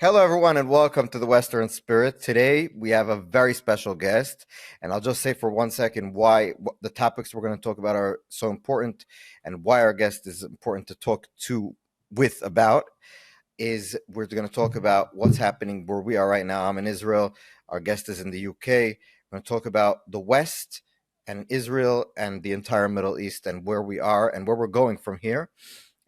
Hello, everyone, and welcome to the Western Spirit. Today, we have a very special guest, and I'll just say for 1 second why the topics we're going to talk about are so important and why our guest is important to talk to with about. Is we're going to talk about what's happening where we are right now. I'm in Israel. Our guest is in the UK. We're going to talk about the West and Israel and the entire Middle East and where we are and where we're going from here.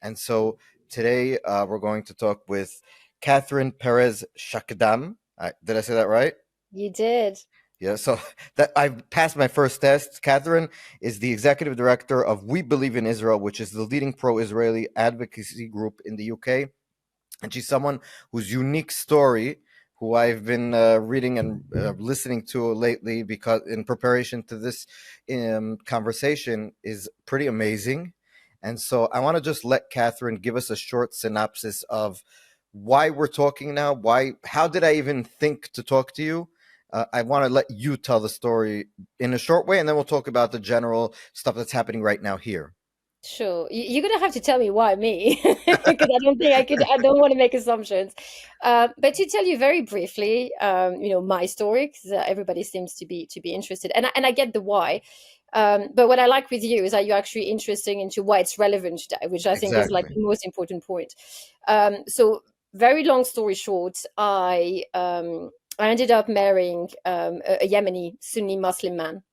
And so today we're going to talk with Catherine Perez-Shakdam. Did I say that right? You did. Yeah, so that I passed my first test. Catherine is the executive director of We Believe in Israel, which is the leading pro-Israeli advocacy group in the UK. And she's someone whose unique story, who I've been reading and listening to lately because in preparation to this conversation, is pretty amazing. And so I want to just let Catherine give us a short synopsis of why we're talking now. How did I even think to talk to you? I want to let you tell the story in a short way, and then we'll talk about the general stuff that's happening right now here. Sure. You're gonna have to tell me why me, because I don't think I could. I don't want to make assumptions. But to tell you very briefly, my story, because everybody seems to be interested, and I get the why. But what I like with you is that you're actually interested into why it's relevant today, which I think is like Exactly. the most important point. So very long story short, I ended up marrying a Yemeni Sunni Muslim man,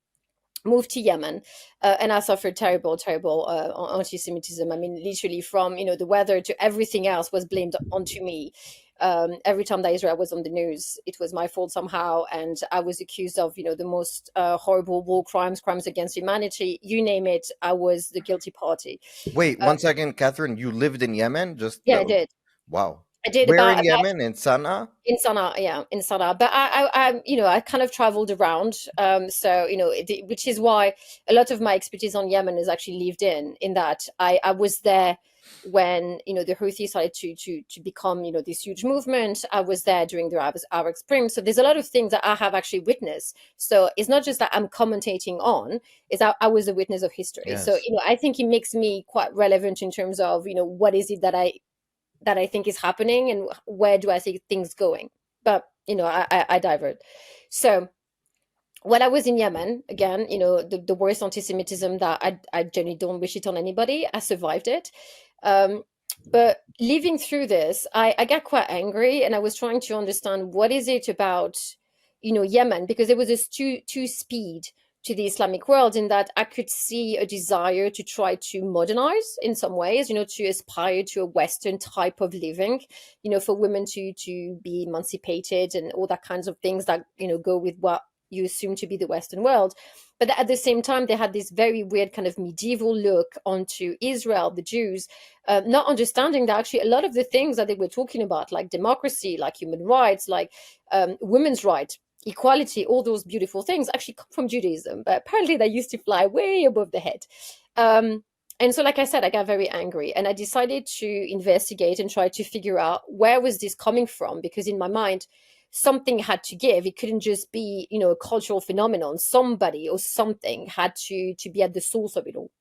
moved to Yemen, and I suffered terrible anti-Semitism. I mean, literally from the weather to everything else was blamed onto me. Every time that Israel was on the news, it was my fault somehow, and I was accused of the most horrible war crimes, crimes against humanity, you name it. I was the guilty party. Wait, Uh, 1 second, Catherine. You lived in Yemen? Just yeah, that I was did. wow. I did Where in about Yemen? In Sana'a? in Sana'a, yeah, in Sana'a. But I kind of traveled around. So which is why a lot of my expertise on Yemen is actually lived in that I was there when the Houthis started to become this huge movement. I was there during the Arab Spring. So there's a lot of things that I have actually witnessed. So it's not just that I'm commentating on; is that I was a witness of history. So Yes. I think it makes me quite relevant in terms of what is it that I think is happening and where do I see things going. But I divert. So when I was in Yemen, again, the worst anti-Semitism that I generally don't wish it on anybody. I survived it. Um, but living through this, I got quite angry and I was trying to understand what is it about, Yemen, because there was this two speed to the Islamic world in that I could see a desire to try to modernize in some ways, to aspire to a Western type of living, for women to be emancipated and all that kinds of things that, go with what you assume to be the Western world. But at the same time, they had this very weird kind of medieval look onto Israel, the Jews, not understanding that actually a lot of the things that they were talking about, like democracy, like human rights, like women's rights, equality, all those beautiful things actually come from Judaism. But apparently they used to fly way above the head. And so, like I said, I got very angry and I decided to investigate and try to figure out where was this coming from, because in my mind, something had to give. It couldn't just be a cultural phenomenon. Somebody or something had to be at the source of it all.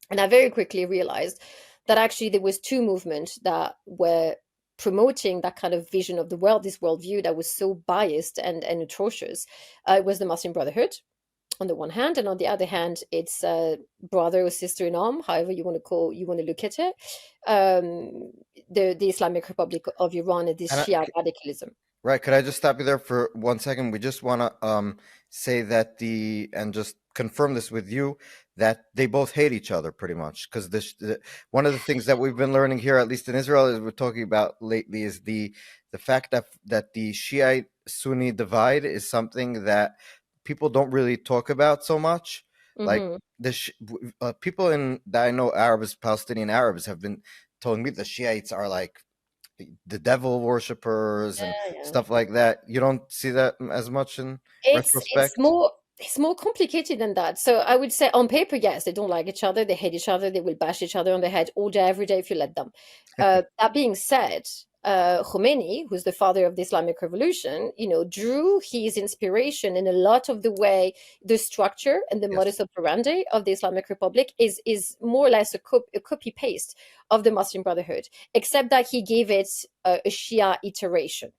And I very quickly realized that actually there was two movements that were promoting that kind of vision of the world, this worldview that was so biased and atrocious. It was the Muslim Brotherhood on the one hand, and on the other hand, it's brother or sister in arm, however you want to look at it. The Islamic Republic of Iran and this And Shia radicalism. right, could I just stop you there for 1 second? We just want to say that and just confirm this with you that they both hate each other pretty much because one of the things that we've been learning here, at least in Israel, is we're talking about lately is the fact that the Shiite Sunni divide is something that people don't really talk about so much. Like Hmm. people that I know, Arabs, Palestinian Arabs, have been telling me the Shiites are like the devil worshippers and Yeah, yeah. stuff like that. You don't see that as much in It's retrospect? more complicated than that. So I would say on paper, yes, they don't like each other, they hate each other, they will bash each other on the head all day, every day if you let them. That being said, Khomeini, who's the father of the Islamic Revolution, drew his inspiration in a lot of the way the structure and the Yes. modus operandi of the Islamic Republic is more or less a copy paste of the Muslim Brotherhood, except that he gave it a Shia iteration.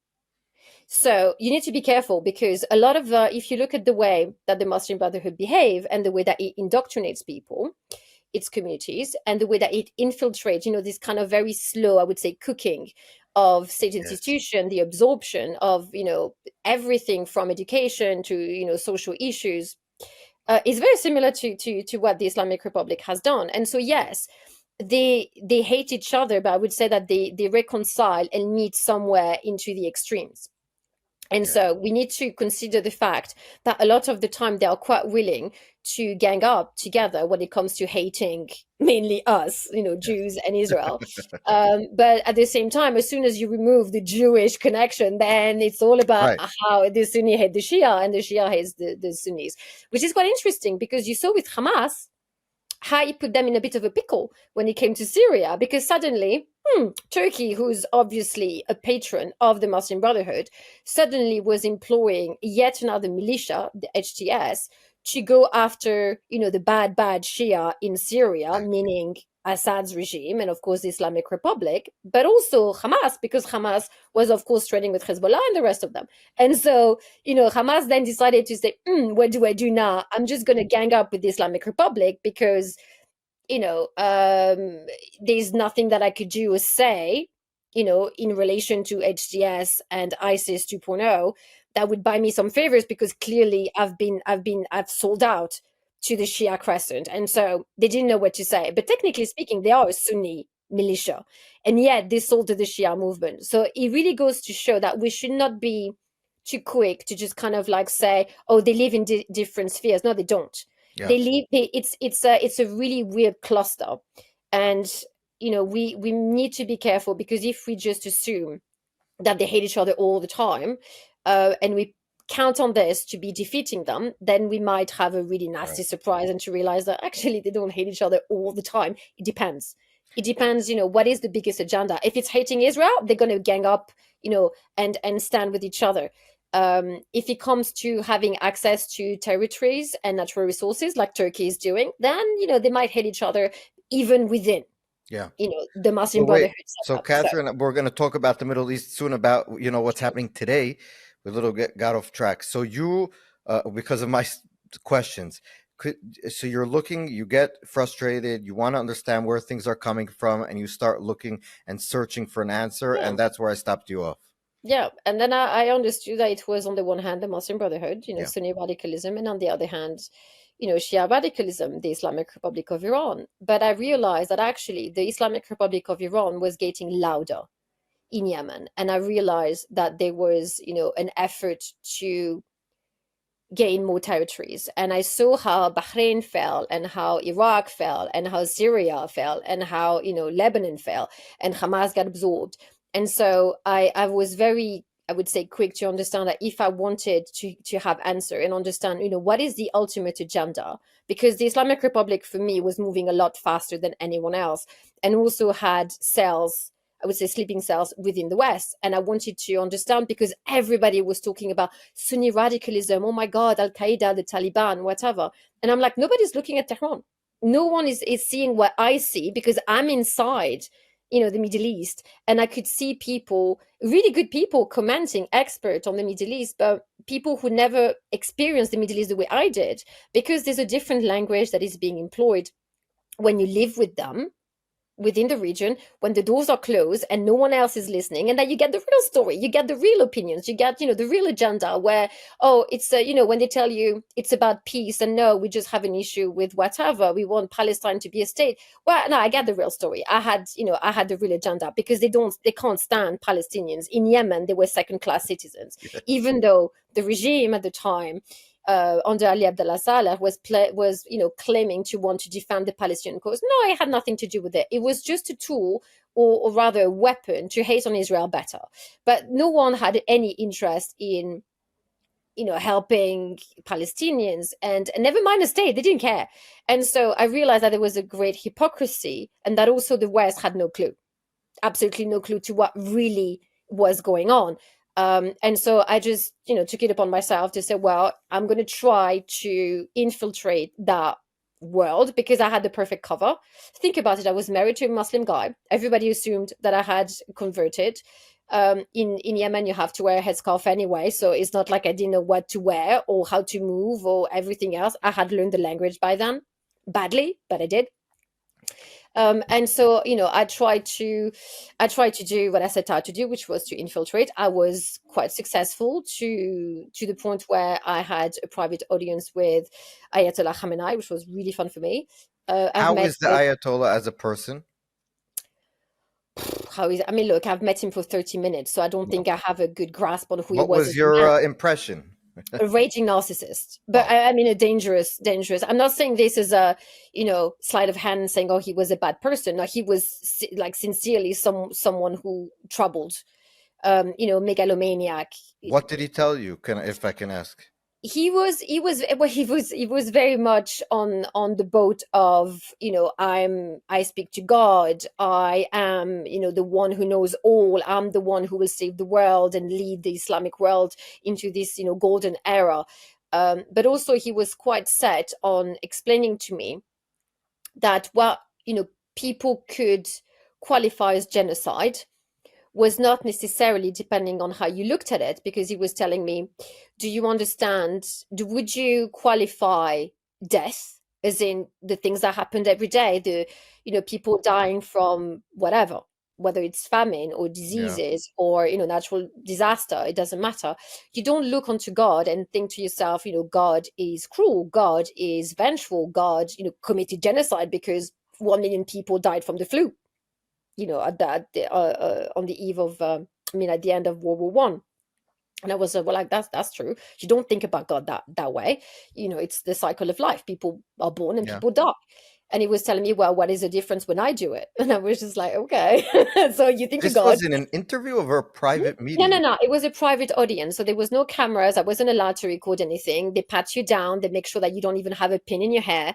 So you need to be careful because a lot of if you look at the way that the Muslim Brotherhood behave and the way that it indoctrinates people, its communities, and the way that it infiltrates, this kind of very slow, I would say, cooking of state Yes. institution, the absorption of, everything from education to, social issues, is very similar to what the Islamic Republic has done. And so, yes, they hate each other, but I would say that they reconcile and meet somewhere into the extremes. And Yeah. so we need to consider the fact that a lot of the time they are quite willing to gang up together when it comes to hating mainly us, Yes. Jews and Israel. But at the same time, as soon as you remove the Jewish connection, then it's all about Right. how the Sunni hate the Shia and the Shia hates the Sunnis, which is quite interesting because you saw with Hamas how he put them in a bit of a pickle when it came to Syria, because suddenly, Turkey, who's obviously a patron of the Muslim Brotherhood, suddenly was employing yet another militia, the HTS, to go after, the bad Shia in Syria, Right. meaning Assad's regime and, of course, the Islamic Republic, but also Hamas, because Hamas was, of course, trading with Hezbollah and the rest of them. And so, Hamas then decided to say, what do I do now? I'm just going to gang up with the Islamic Republic because, there's nothing that I could do or say, in relation to HDS and ISIS 2.0 that would buy me some favors because clearly I've sold out to the Shia Crescent. And so they didn't know what to say. But technically speaking, they are a Sunni militia. And yet they sold to the Shia movement. So it really goes to show that we should not be too quick to just kind of like say, oh, they live in different spheres. No, they don't. Yeah. They live. It's a really weird cluster, and we need to be careful because if we just assume that they hate each other all the time, and we count on this to be defeating them, then we might have a really nasty Right. surprise and to realize that actually they don't hate each other all the time. It depends. It depends, what is the biggest agenda. If it's hating Israel, they're going to gang up, and stand with each other. If it comes to having access to territories and natural resources like Turkey is doing, then, they might hate each other even within, Yeah. the So Muslim wait. Brotherhood So setup. So, Catherine, we're going to talk about the Middle East soon about what's happening today. We a little got off track. So you, because of my questions, could so you're looking, you get frustrated, you want to understand where things are coming from, and you start looking and searching for an answer, yeah. and that's where I stopped you off. Yeah, and then I understood that it was on the one hand the Muslim Brotherhood, Yeah. Sunni radicalism, and on the other hand, Shia radicalism, the Islamic Republic of Iran. But I realized that actually the Islamic Republic of Iran was getting louder in Yemen, and I realized that there was, an effort to gain more territories. And I saw how Bahrain fell, and how Iraq fell, and how Syria fell, and how Lebanon fell, and Hamas got absorbed. And so I was very, I would say, quick to understand that if I wanted to have answer and understand what is the ultimate agenda, because the Islamic Republic for me was moving a lot faster than anyone else, and also had cells, I would say sleeping cells within the West. And I wanted to understand because everybody was talking about Sunni radicalism. Oh my God, Al Qaeda, the Taliban, whatever. And I'm like, nobody's looking at Tehran. No one is seeing what I see because I'm inside, the Middle East. And I could see people, really good people, commenting, expert on the Middle East, but people who never experienced the Middle East the way I did, because there's a different language that is being employed when you live with them within the region, when the doors are closed and no one else is listening, and that you get the real story, you get the real opinions, you get the real agenda, where it's when they tell you it's about peace, and no, we just have an issue with whatever, we want Palestine to be a state. Well, no, I get the real story. I had the real agenda, because they can't stand Palestinians in Yemen. They were second class citizens, even though the regime at the time, under Ali Abdullah Saleh, was claiming to want to defend the Palestinian cause. No, it had nothing to do with it. It was just a tool, or rather a weapon, to hate on Israel better. But no one had any interest in helping Palestinians, and never mind the state. They didn't care. And so I realized that there was a great hypocrisy, and that also the West had no clue. absolutely no clue to what really was going on. And so I just, took it upon myself to say, well, I'm going to try to infiltrate that world because I had the perfect cover. Think about it. I was married to a Muslim guy. Everybody assumed that I had converted. In Yemen, you have to wear a headscarf anyway, so it's not like I didn't know what to wear or how to move or everything else. I had learned the language by then, badly, but I did. And so, I tried to do what I set out to do, which was to infiltrate. I was quite successful to the point where I had a private audience with Ayatollah Khamenei, which was really fun for me. I've How met is the Ayatollah as a person? how is I mean, look, I've met him for 30 minutes, so I don't think I have a good grasp on who he What was was as a man. your impression? A raging narcissist, but Wow. I mean a dangerous. I'm not saying this as a sleight of hand saying, oh, he was a bad person. No, he was like sincerely someone who troubled, megalomaniac. What did he tell you? If I can ask? He was very much on the boat of, I speak to God, I am, the one who knows all, I'm the one who will save the world and lead the Islamic world into this, golden era. But also he was quite set on explaining to me that what, people could qualify as genocide was not necessarily depending on how you looked at it, because he was telling me, do you understand, would you qualify death as in the things that happened every day, the people dying from whatever, whether it's famine or Yeah. diseases or natural disaster, it doesn't matter. You don't look onto God and think to yourself, God is cruel, God is vengeful, God committed genocide because 1 million people died from the flu, on the eve of, at the end of World War I. And I was well, like, that's true. You don't think about God that way. It's the cycle of life. People are born and Yeah. people die. And he was telling me, well, what is the difference when I do it? And I was just like, okay. So you think of This God. was in an interview of a private No, no, meeting. no. It was a private audience. So there was no cameras. I wasn't allowed to record anything. They pat you down. They make sure that you don't even have a pin in your hair.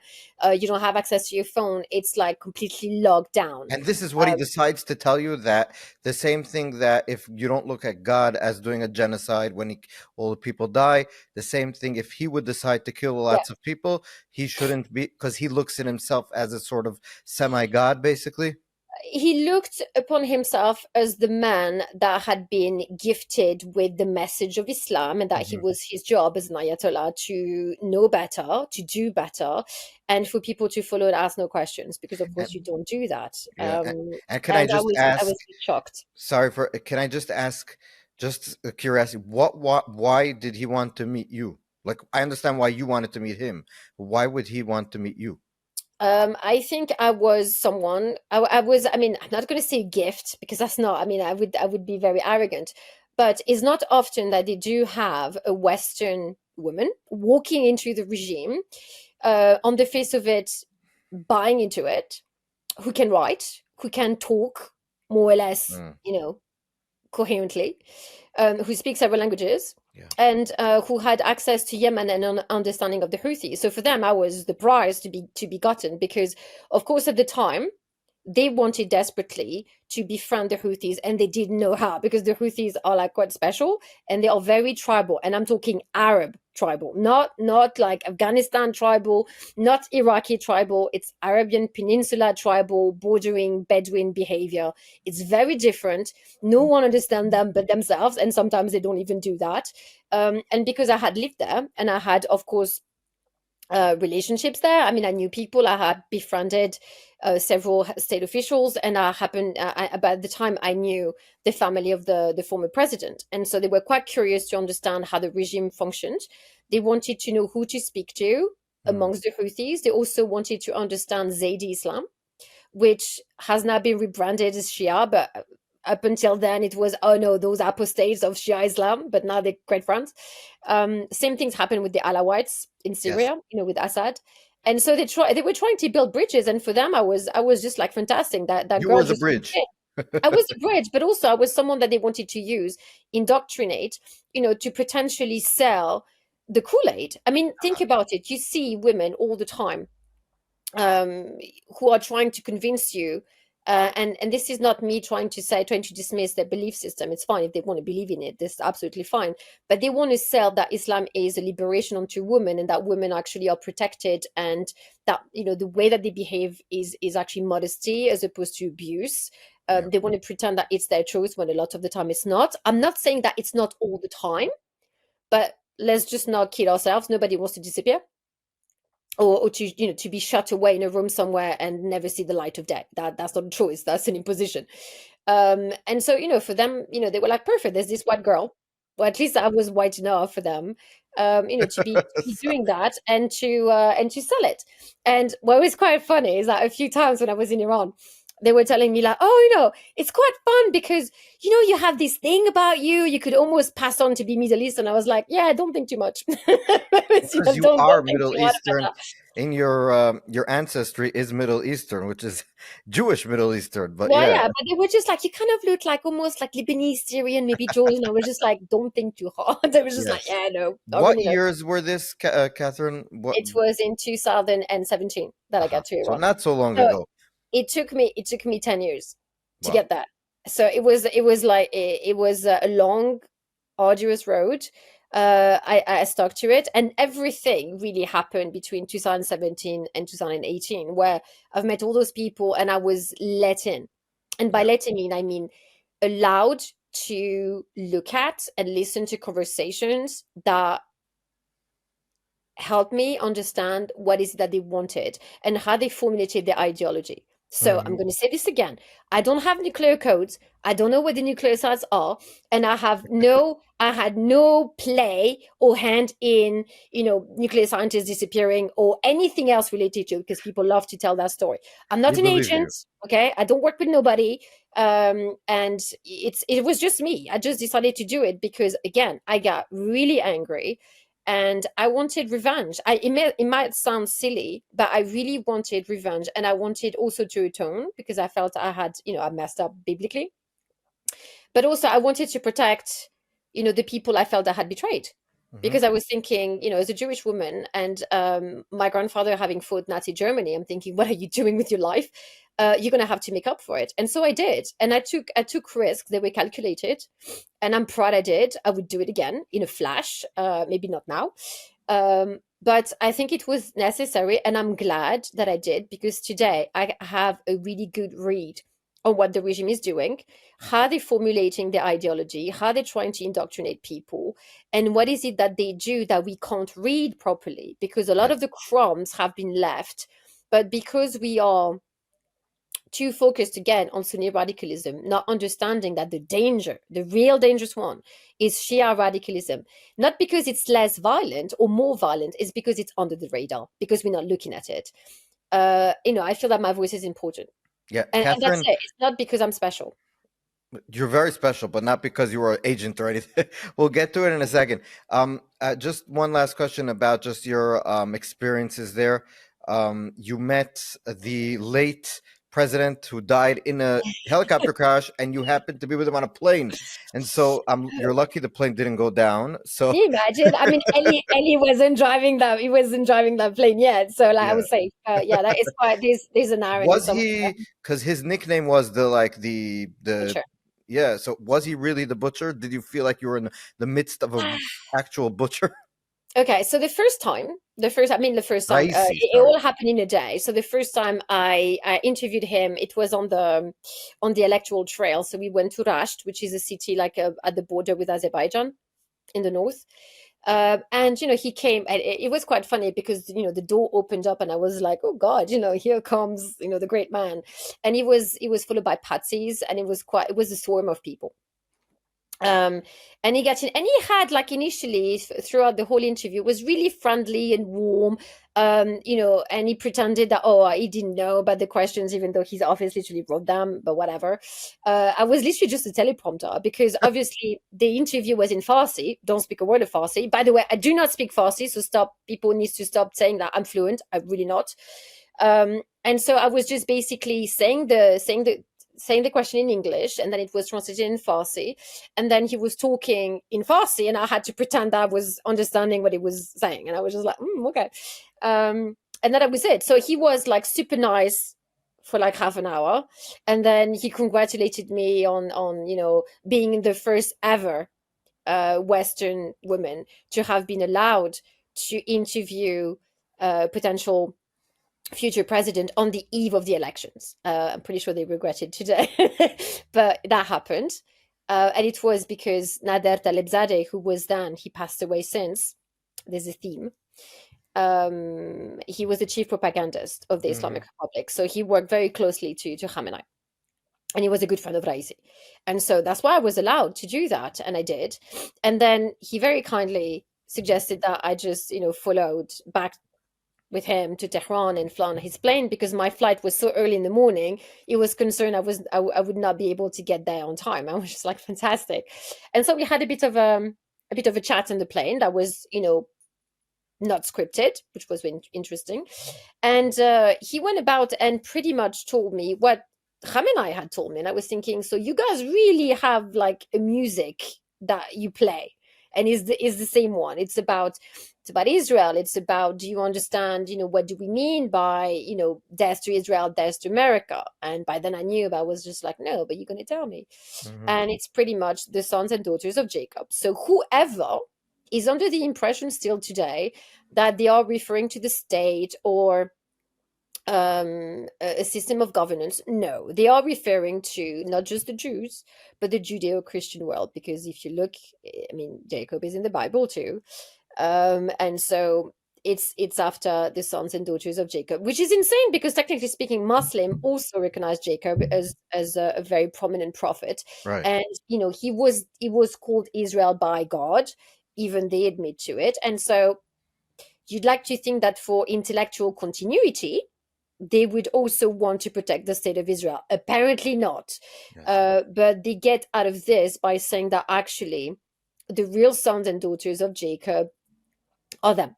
You don't have access to your phone. It's like completely locked down. And this is what he decides to tell you, that the same thing, that if you don't look at God as doing a genocide when all the people die, the same thing, if he would decide to kill Yeah. lots of people, he shouldn't be, because he looks at himself as a sort of semi-god, basically. He looked upon himself as the man that had been gifted with the message of Islam, and that he Mhm. was his job as an Ayatollah to know better, to do better, and for people to follow and ask no questions, because of course you And don't do that. yeah, and can I And I just was I ask, was shocked. sorry for, can I just ask, just a curiosity, why did he want to meet you? Like, I understand why you wanted to meet him. Why would he want to meet you? I think I was someone. I was. I mean, I'm not going to say gift because that's not. I mean, I would be very arrogant. But it's not often that they do have a Western woman walking into the regime, on the face of it, buying into it, who can write, who can talk more or less, Mm, coherently, who speaks several languages, yeah. and who had access to Yemen and an understanding of the Houthis. So for them, I was the prize to be gotten, because, of course, at the time they wanted desperately to befriend the Houthis, and they didn't know how, because the Houthis are like quite special, and they are very tribal. And I'm talking Arab tribal, not like Afghanistan tribal, not Iraqi tribal. It's Arabian Peninsula tribal, bordering Bedouin behavior. It's very different. No one understands them but themselves, and sometimes they don't even do that. And because I had lived there, and I had, of course, relationships there. I mean, I knew people. I had befriended several state officials, and I happened. By the time I knew the family of the former president, and so they were quite curious to understand how the regime functioned. They wanted to know who to speak to Mm. amongst the Houthis. They also wanted to understand Zaidi Islam, which has now been rebranded as Shia, but up until then it was, oh no, those apostates of Shia Islam, but now they're great friends. Same things happened with the Alawites in Yes. Syria, with Assad. And so they were trying to build bridges, and for them I was just like fantastic. That You girl were the just bridge. I was a bridge, but also I was someone that they wanted to use, indoctrinate, to potentially sell the Kool-Aid. I mean, think about it. You see women all the time, um, who are trying to convince you And this is not me trying to dismiss their belief system. It's fine if they want to believe in it. This is absolutely fine. But they want to sell that Islam is a liberation onto women, and that women actually are protected, and that the way that they behave is actually modesty as opposed to abuse. Yeah. They want to pretend that it's their choice when a lot of the time it's not. I'm not saying that it's not all the time, but let's just not kid ourselves. Nobody wants to disappear. Or to be shut away in a room somewhere and never see the light of day. That's not a choice. That's an imposition. And so for them, they were like, perfect. There's this white girl. Well, at least I was white enough for them, to be doing that and to sell it. And what was quite funny is that a few times when I was in Iran, they were telling me like, oh, it's quite fun because you have this thing about you. You could almost pass on to be Middle Eastern. I was like, yeah, don't think too much. Because you are don't think Middle too hard about Eastern, that. in your ancestry is Middle Eastern, which is Jewish Middle Eastern. But Well, yeah, yeah, but they were just like, you kind of look like almost like Lebanese, Syrian, maybe Jordan. I was just like, don't think too hard. They were just like, yes. yeah, no, not What really, no. years were this, Catherine? What? It was in 2017 that I Uh-huh. got to So Iran. not so long So ago. it took me 10 years to Wow. get that. So it was like it was a long, arduous road. I stuck to it, and everything really happened between 2017 and 2018, where I've met all those people and I was let in. And by Yeah. letting in, I mean allowed to look at and listen to conversations that helped me understand what is it that they wanted and how they formulated their ideology. So I'm Mhm. going to say this again. I don't have nuclear codes. I don't know what the nuclear sites are, and I had no play or hand in, nuclear scientists disappearing or anything else related to it, because people love to tell that story. I'm not We an believe agent, you. okay? I don't work with nobody, and it was just me. I just decided to do it because, again, I got really angry and I wanted revenge. It might sound silly, but I really wanted revenge, and I wanted also to atone because I felt I had, I messed up biblically, but also I wanted to protect, the people I felt I had betrayed. Hmm. Because I was thinking, as a Jewish woman, and my grandfather having fought Nazi Germany, I'm thinking, what are you doing with your life? You're going to have to make up for it. And so I did. And I took risks. They were calculated. And I'm proud I did. I would do it again in a flash, maybe not now. But I think it was necessary. And I'm glad that I did, because today I have a really good read on what the regime is doing, how they're formulating their ideology, how they're trying to indoctrinate people, and what is it that they do that we can't read properly, because a lot Yeah. of the crumbs have been left. But because we are too focused again on Sunni radicalism, not understanding that the real dangerous one, is Shia radicalism. Not because it's less violent or more violent, it's because it's under the radar, because we're not looking at it. I feel that my voice is important. Yeah. And that's Catherine, it. It's not because I'm special. you're very special, but not because you were an agent or anything. We'll get to it in a second. Just one last question about just your experiences there. You met the late president who died in a helicopter crash, and you happened to be with him on a plane. And so you're lucky the plane didn't go down. Can So you imagine? I mean, Ellie wasn't driving that. He wasn't driving that plane yet. So, like, I yeah, would say, yeah, that is quite. There's an irony was somewhere. he? Because his nickname was the Sure. yeah. So was he really the butcher? Did you feel like you were in the midst of a actual butcher? Okay, so the first time, Raisi, it sorry. all happened in a day. So the first time I interviewed him, it was on the electoral trail. So we went to Rasht, which is a city like at the border with Azerbaijan in the north. And he came, and it was quite funny because the door opened up, and I was like, oh God, here comes the great man. And he was followed by patsies, and it was a swarm of people. um and he got in, and he had, like, initially throughout the whole interview, was really friendly and warm. And he pretended that, oh, he didn't know about the questions, even though he's obviously literally wrote them, but whatever. I was literally just a teleprompter, because obviously the interview was in Farsi. Don't speak a word of Farsi, by the way. I do not speak Farsi, so people needs to stop saying that I'm fluent. I'm really not. And so I was just basically saying the question in English, and then it was translated in Farsi, and then he was talking in Farsi, and I had to pretend that I was understanding what he was saying, and I was just like, okay. And that was it. So he was like super nice for like half an hour, and then he congratulated me on being the first ever Western woman to have been allowed to interview potential future president on the eve of the elections. I'm pretty sure they regret it today, but that happened. And it was because Nader Talebzadeh, who was then, he passed away since, there's a theme. He was the chief propagandist of the Islamic Republic. So he worked very closely to Khamenei. And he was a good friend of Raisi. And so that's why I was allowed to do that. And I did. And then he very kindly suggested that I just, followed back with him to Tehran and fly on his plane, because my flight was so early in the morning. He was concerned I would not be able to get there on time. I was just like, fantastic. And so we had a bit of a chat on the plane that was, not scripted, which was interesting. And he went about and pretty much told me what Khamenei had told me. And I was thinking, so you guys really have like a music that you play, and is the same one. It's about Israel. It's about, do you understand, what do we mean by, death to Israel, death to America? And by then I knew, but I was just like, no, but you're going to tell me. And it's pretty much the sons and daughters of Jacob. So whoever is under the impression still today that they are referring to the state or a system of governance, no, they are referring to not just the Jews, but the Judeo-Christian world. Because if you look, I mean, Jacob is in the Bible too. And so it's after the sons and daughters of Jacob, which is insane, because technically speaking, Muslim also recognized Jacob as a very prominent prophet. Right. And he was called Israel by God, even they admit to it. And so you'd like to think that for intellectual continuity, they would also want to protect the state of Israel. Apparently not. Yes. But they get out of this by saying that actually the real sons and daughters of Jacob are them,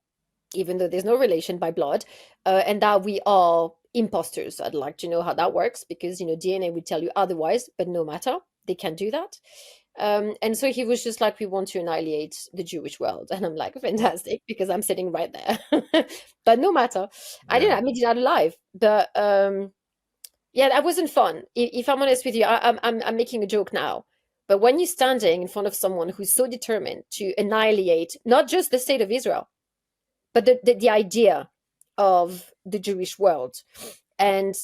even though there's no relation by blood, and that we are imposters. I'd like to know how that works, because DNA would tell you otherwise, but no matter, they can't do that. And so he was just like, we want to annihilate the Jewish world. And I'm like, fantastic, because I'm sitting right there. But no matter, I made it out alive. But yeah, that wasn't fun. If I'm honest with you, I'm making a joke now. But when you're standing in front of someone who's so determined to annihilate not just the state of Israel, but the idea of the Jewish world and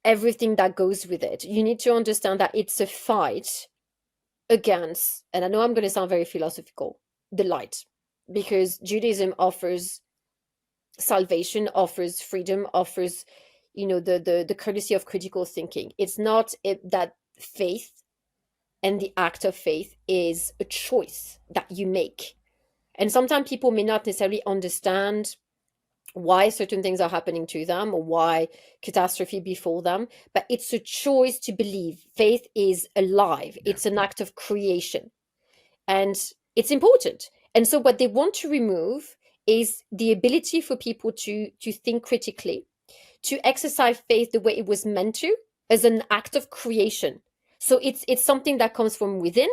everything that goes with it, you need to understand that it's a fight against, and I know I'm going to sound very philosophical, the light. Because Judaism offers salvation, offers freedom, offers, the courtesy of critical thinking. It's not that faith and the act of faith is a choice that you make. And sometimes people may not necessarily understand why certain things are happening to them or why catastrophe befall them, but it's a choice to believe. Faith is alive. Yeah. It's an act of creation, and it's important. And so what they want to remove is the ability for people to think critically, to exercise faith the way it was meant to, as an act of creation. So it's something that comes from within,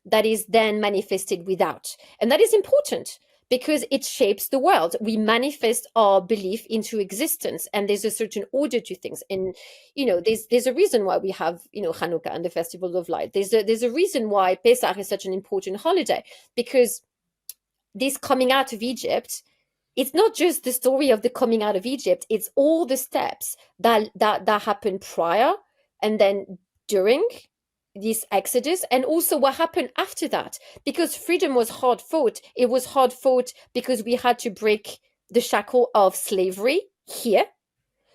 that is then manifested without. And that is important, because it shapes the world. We manifest our belief into existence, and there's a certain order to things. And there's a reason why we have Hanukkah and the Festival of Light. There's a reason why Pesach is such an important holiday, because this coming out of Egypt, it's not just the story of the coming out of Egypt. It's all the steps that happened prior and then during this exodus, and also what happened after that. Because freedom was hard fought. It was hard fought because we had to break the shackle of slavery here.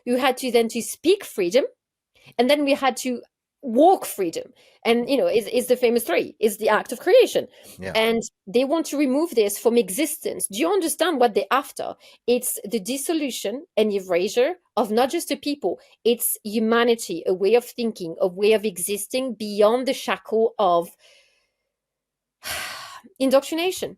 You had to then to speak freedom, and then we had to walk freedom. And is the famous three, is the act of creation. Yeah. And they want to remove this from existence. Do you understand what they're after? It's the dissolution and erasure of not just a people, it's humanity, a way of thinking, a way of existing beyond the shackle of indoctrination.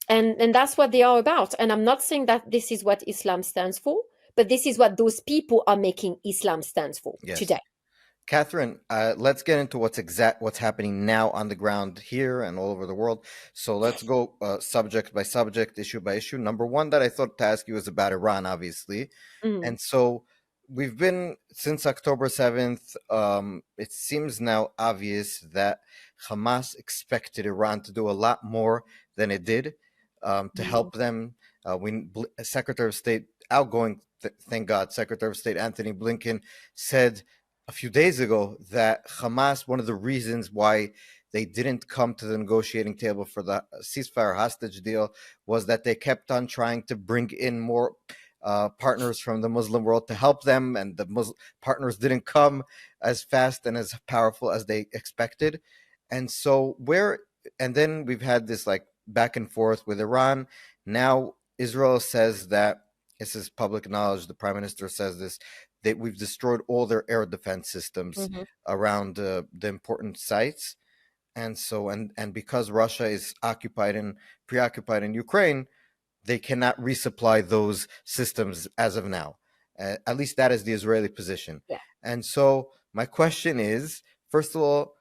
And that's what they are about. And I'm not saying that this is what Islam stands for, but this is what those people are making Islam stands for today. Catherine, let's get into what's happening now on the ground here and all over the world. So let's go subject by subject, issue by issue. Number one that I thought to ask you was about Iran, obviously. And so we've been since October 7th. It seems now obvious that Hamas expected Iran to do a lot more than it did to help them. Secretary of State, outgoing, thank God, Secretary of State Anthony Blinken said a few days ago that Hamas, one of the reasons why they didn't come to the negotiating table for the ceasefire hostage deal was that they kept on trying to bring in more partners from the Muslim world to help them, and the Muslim partners didn't come as fast and as powerful as they expected. And so and then we've had this like back and forth with Iran. Now Israel says that, this is public knowledge, the prime minister says this, that we've destroyed all their air defense systems around the important sites. And so, and because Russia is preoccupied in Ukraine, they cannot resupply those systems as of now. At least that is the Israeli position. Yeah. And so my question is, first of all,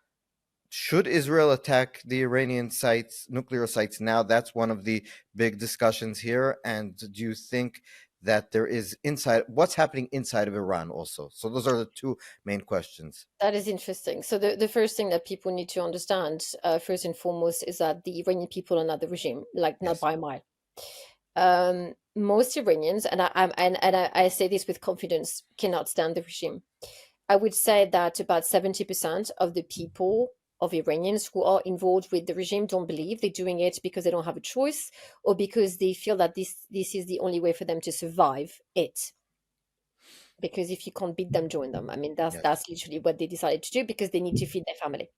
should Israel attack the Iranian sites, nuclear sites now? That's one of the big discussions here. And do you think that there is what's happening inside of Iran also? So those are the two main questions. That is interesting. So the first thing that people need to understand, first and foremost, is that the Iranian people are not the regime, like not by a mile. Most Iranians, and I say this with confidence, cannot stand the regime. I would say that about 70% of the people, of Iranians who are involved with the regime, don't believe they're doing it because they don't have a choice, or because they feel that this is the only way for them to survive it. Because if you can't beat them, join them. I mean, that's literally what they decided to do, because they need to feed their family.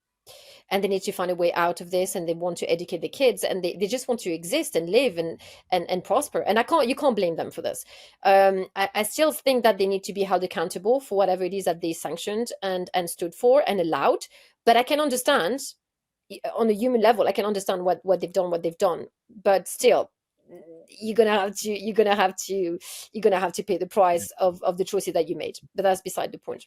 And they need to find a way out of this, and they want to educate the kids, and they just want to exist and live and prosper. And you can't blame them for this. I still think that they need to be held accountable for whatever it is that they sanctioned and stood for and allowed. But I can understand, on a human level, I can understand what they've done. But still, you're gonna have to pay the price of the choices that you made. But that's beside the point.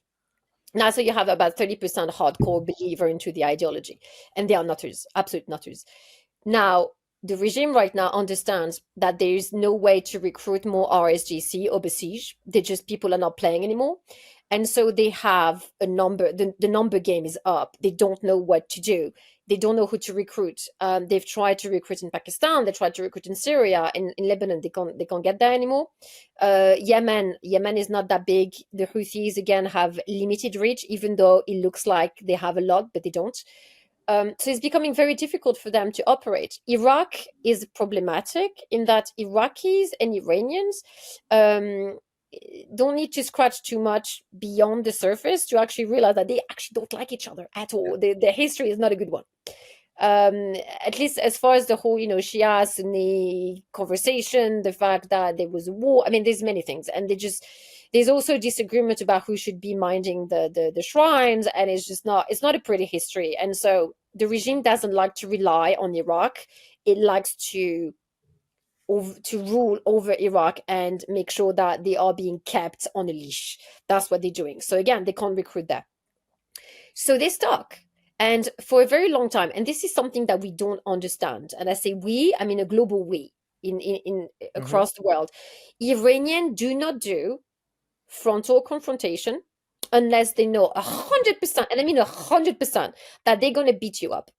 Now, so you have about 30% hardcore believer into the ideology, and they are nutters, absolute nutters. Now, the regime right now understands that there is no way to recruit more RSGC or Basij. People are not playing anymore. And so they have a number, the number game is up. They don't know what to do. They don't know who to recruit. They've tried to recruit in Pakistan. They tried to recruit in Syria. In Lebanon, they can't get there anymore. Yemen is not that big. The Houthis, again, have limited reach, even though it looks like they have a lot, but they don't. So it's becoming very difficult for them to operate. Iraq is problematic in that Iraqis and Iranians don't need to scratch too much beyond the surface to actually realize that they actually don't like each other at all. Their history is not a good one. At least as far as the whole, Shia Sunni conversation, the fact that there was a war. I mean, there's many things, and there's also disagreement about who should be minding the shrines, and it's not a pretty history. And so the regime doesn't like to rely on Iraq. It likes to rule over Iraq and make sure that they are being kept on a leash. That's what they're doing. So again, they can't recruit there. So they're stuck. And for a very long time, and this is something that we don't understand, and I say we, I mean a global we, in across the world, Iranians do not do frontal confrontation unless they know 100%, and I mean 100%, that they're going to beat you up.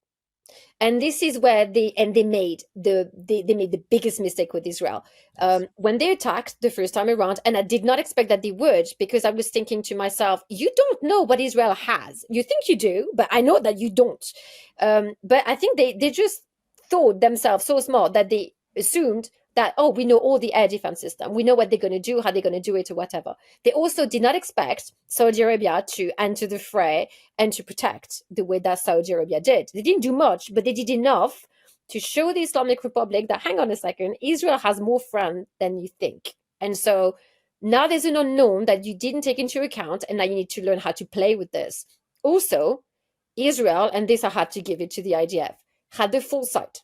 And this is where they made the biggest mistake with Israel. When they attacked the first time around, and I did not expect that they would, because I was thinking to myself, you don't know what Israel has. You think you do, but I know that you don't. But I think they just thought themselves so smart that they assumed that, oh, we know all the air defense system. We know what they're going to do, how they're going to do it, or whatever. They also did not expect Saudi Arabia to enter the fray and to protect the way that Saudi Arabia did. They didn't do much, but they did enough to show the Islamic Republic that, hang on a second, Israel has more friends than you think. And so now there's an unknown that you didn't take into account, and now you need to learn how to play with this. Also, Israel, and this I had to give it to the IDF, had the foresight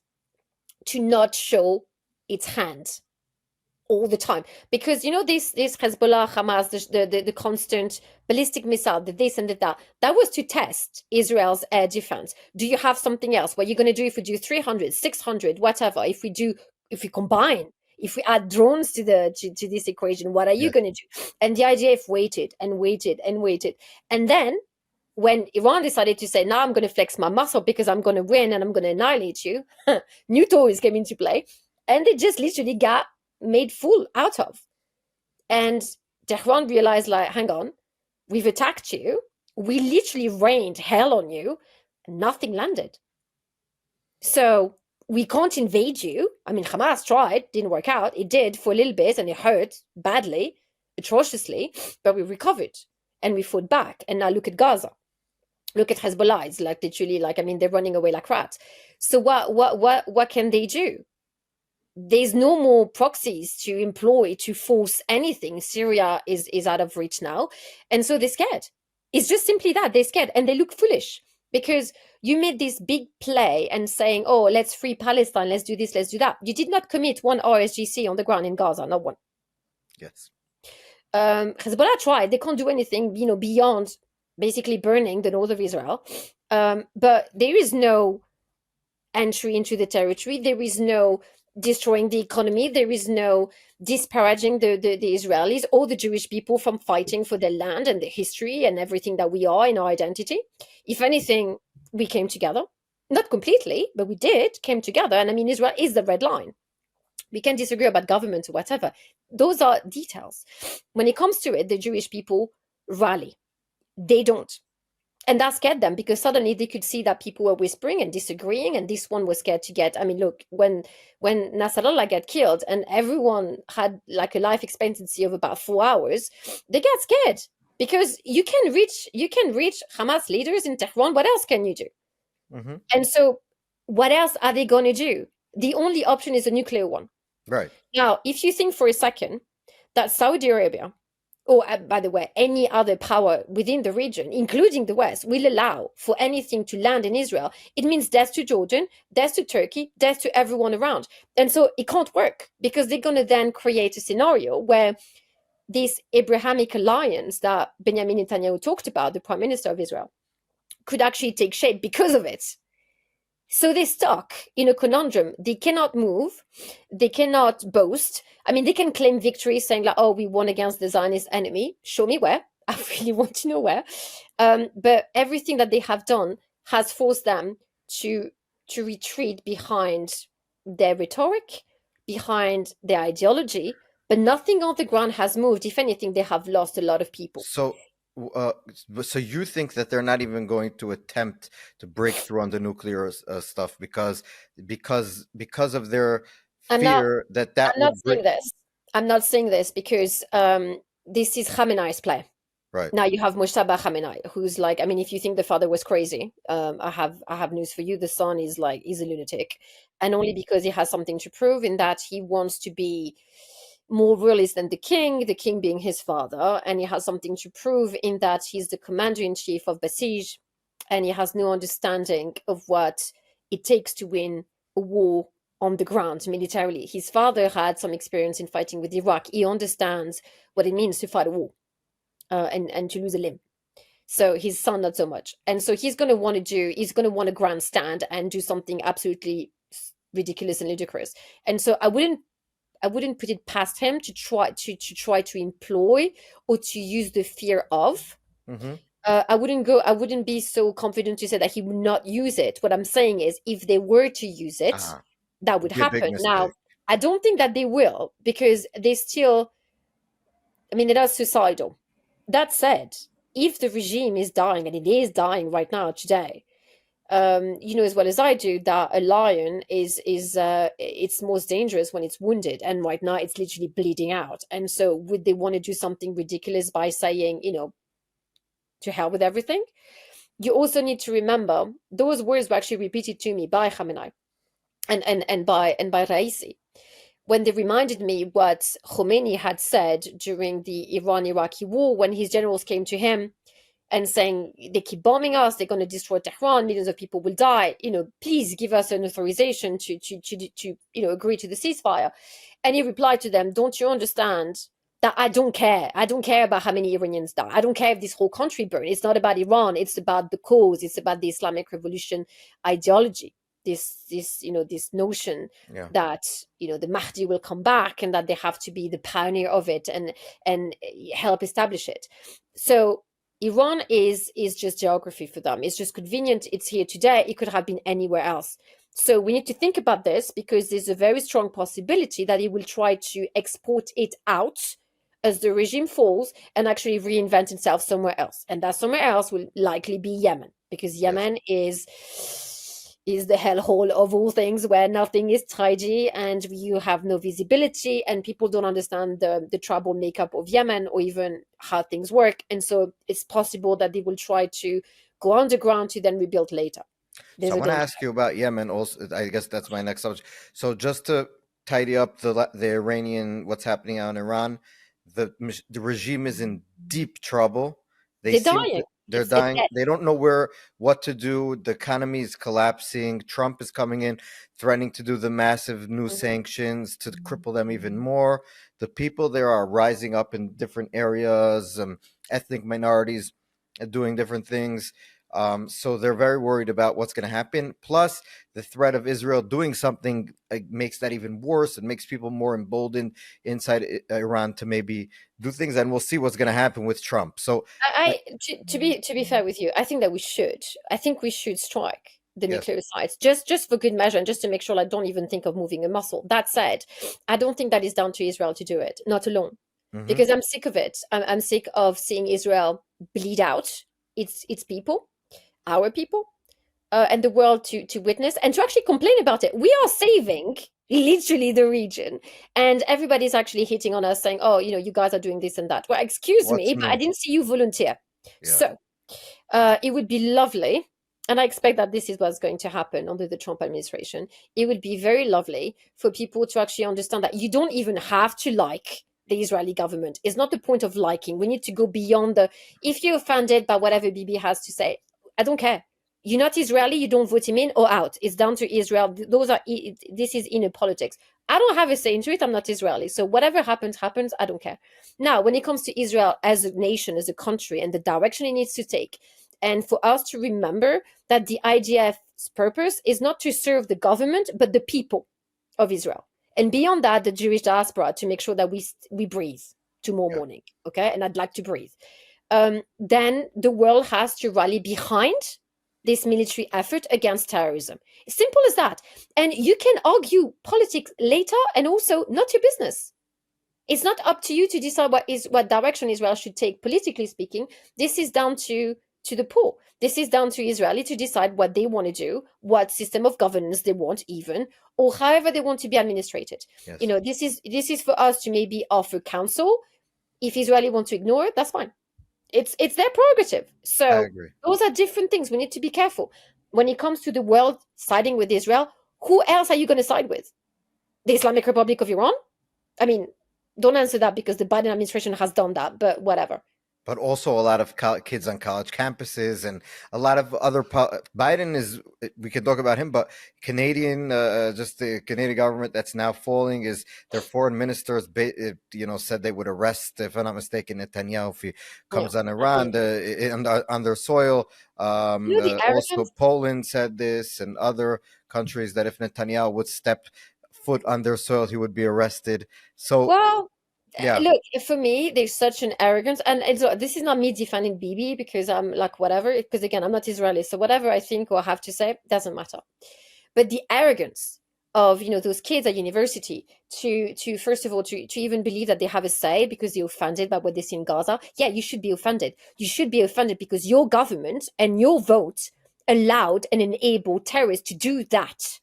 to not show its hand all the time, because this Hezbollah, Hamas, the constant ballistic missile, the this and the that was to test Israel's air defense. Do you have something else? What are you going to do if we do 300, 600, whatever? If we combine, if we add drones to this equation, what are you going to do? And the IDF waited and waited and waited. And then when Iran decided to say, now I'm going to flex my muscle because I'm going to win and I'm going to annihilate you, new toys came into play, and they just literally got made fool out of. And Tehran realized, like, hang on, we've attacked you. We literally rained hell on you, and nothing landed. So we can't invade you. I mean, Hamas tried, didn't work out. It did for a little bit, and it hurt badly, atrociously, but we recovered and we fought back. And now look at Gaza. Look at Hezbollah. It's like literally, like, I mean, they're running away like rats. So what can they do? There's no more proxies to employ to force anything. Syria is out of reach now. And so they're scared. It's just simply that. They're scared and they look foolish because you made this big play and saying, oh, let's free Palestine, let's do this, let's do that. You did not commit one RSGC on the ground in Gaza, not one. Yes. Hezbollah tried. They can't do anything, beyond basically burning the north of Israel. But there is no entry into the territory. There is no destroying the economy. There is no disparaging the Israelis or the Jewish people from fighting for their land and their history and everything that we are in our identity. If anything, we came together. Not completely, but we came together. And I mean, Israel is the red line. We can disagree about government or whatever. Those are details. When it comes to it, the Jewish people rally. They don't. And that scared them because suddenly they could see that people were whispering and disagreeing, and this one was scared to get. I mean, look, when Nasrallah got killed and everyone had like a life expectancy of about 4 hours, they got scared because you can reach Hamas leaders in Tehran. What else can you do? Mm-hmm. And so, what else are they going to do? The only option is a nuclear one. Right. Now, if you think for a second that Saudi Arabia, or by the way, any other power within the region, including the West, will allow for anything to land in Israel, it means death to Jordan, death to Turkey, death to everyone around. And so it can't work because they're going to then create a scenario where this Abrahamic alliance that Benjamin Netanyahu talked about, the Prime Minister of Israel, could actually take shape because of it. So they're stuck in a conundrum. They cannot move. They cannot boast. I mean, they can claim victory saying like, oh, we won against the Zionist enemy. Show me where. I really want to know where. But everything that they have done has forced them to retreat behind their rhetoric, behind their ideology, but nothing on the ground has moved. If anything, they have lost a lot of people. So you think that they're not even going to attempt to break through on the nuclear stuff because of their fear that I'm not saying this. I'm not saying this because this is Khamenei's play. Right. Now you have Mojtaba Khamenei, who's like, I mean, if you think the father was crazy, I have news for you. The son is like, he's a lunatic, and only because he has something to prove in that he wants to be more realist than the king being his father, and he has something to prove in that he's the commander-in-chief of Basij, and he has no understanding of what it takes to win a war on the ground militarily. His father had some experience in fighting with Iraq. He understands what it means to fight a war and to lose a limb. So his son, not so much. And so he's going to want to grandstand and do something absolutely ridiculous and ludicrous. And so I wouldn't put it past him to try to employ or to use the fear of. Mm-hmm. I wouldn't be so confident to say that he would not use it. What I'm saying is, if they were to use it, that would happen. Now, I don't think that they will because they still, I mean, it is suicidal. That said, if the regime is dying, and it is dying right now today, you know as well as I do that a lion is it's most dangerous when it's wounded, and right now it's literally bleeding out. And so would they want to do something ridiculous by saying, to hell with everything? You also need to remember those words were actually repeated to me by Khamenei and by Raisi, when they reminded me what Khomeini had said during the Iran-Iraqi war, when his generals came to him and saying, they keep bombing us, they're going to destroy Tehran, millions of people will die, please give us an authorization to agree to the ceasefire. And he replied to them, don't you understand that I don't care. I don't care about how many Iranians die. I don't care if this whole country burns. It's not about Iran. It's about the cause. It's about the Islamic Revolution ideology. this notion Yeah. that the Mahdi will come back and that they have to be the pioneer of it and help establish it. So Iran is just geography for them. It's just convenient. It's here today. It could have been anywhere else. So we need to think about this, because there's a very strong possibility that he will try to export it out as the regime falls and actually reinvent itself somewhere else. And that somewhere else will likely be Yemen, because Yes. Yemen is the hellhole of all things, where nothing is tidy and you have no visibility and people don't understand the tribal makeup of Yemen or even how things work. And so it's possible that they will try to go underground to then rebuild later. So There's I a want to danger. ask you about Yemen also. I guess that's my next subject. So just to tidy up the Iranian, what's happening out in Iran, the regime is in deep trouble. They They're seem dying. they're It's dying. dead. They don't know what to do. The economy is collapsing. Trump is coming in, threatening to do the massive new Mhm. sanctions to cripple them even more. The people there are rising up in different areas, ethnic minorities, doing different things. So they're very worried about what's going to happen. Plus, the threat of Israel doing something makes that even worse and makes people more emboldened inside Iran to maybe do things. And we'll see what's going to happen with Trump. So, To be fair with you, I think that we should. I think we should strike the yes. nuclear sites just for good measure and just to make sure I don't even think of moving a muscle. That said, I don't think that is down to Israel to do it, not alone, Hmm. because I'm sick of it. I'm sick of seeing Israel bleed out its people, our people, and the world to witness and to actually complain about it. We are saving literally the region, and everybody's actually hitting on us saying, "Oh, you guys are doing this and that." Well, excuse What's me, but I new? didn't see you volunteer. Yeah. So it would be lovely, and I expect that this is what's going to happen under the Trump administration. It would be very lovely for people to actually understand that you don't even have to like the Israeli government. It's not the point of liking. We need to go beyond the. If you're offended by whatever Bibi has to say, I don't care. You're not Israeli. You don't vote him in or out. It's down to Israel. Those are. This is inner politics. I don't have a say into it. I'm not Israeli. So whatever happens, happens. I don't care. Now, when it comes to Israel as a nation, as a country, and the direction it needs to take, and for us to remember that the IDF's purpose is not to serve the government, but the people of Israel. And beyond that, the Jewish diaspora, to make sure that we breathe tomorrow Yeah. morning. Okay. And I'd like to breathe. Then the world has to rally behind this military effort against terrorism. Simple as that. And you can argue politics later and also not your business. It's not up to you to decide what direction Israel should take politically speaking. This is down to the poor. This is down to Israeli to decide what they want to do, what system of governance they want, even, or however they want to be administrated. Yes. This is for us to maybe offer counsel. If Israeli want to ignore it, that's fine. It's their prerogative. I So agree. those are different things. We need to be careful when it comes to the world siding with Israel. Who else are you going to side with? The Islamic Republic of Iran? I mean, don't answer that because the Biden administration has done that, but whatever. But also a lot of kids on college campuses and a lot of other Biden is, we can talk about him, but Canadian, just the Canadian government that's now falling, is their foreign ministers said they would arrest, if I'm not mistaken, Netanyahu if he Yeah. comes on I Iran, mean, on their soil. the Also arrogance. Poland said this, and other countries, that if Netanyahu would step foot on their soil he would be arrested. So Well, yeah. look, for me, there's such an arrogance, and this is not me defending Bibi because I'm like whatever. Because again, I'm not Israeli, so whatever I think or have to say doesn't matter. But the arrogance of those kids at university to first of all to even believe that they have a say because they're offended by what they see in Gaza. Yeah, you should be offended. You should be offended because your government and your vote allowed and enabled terrorists to do that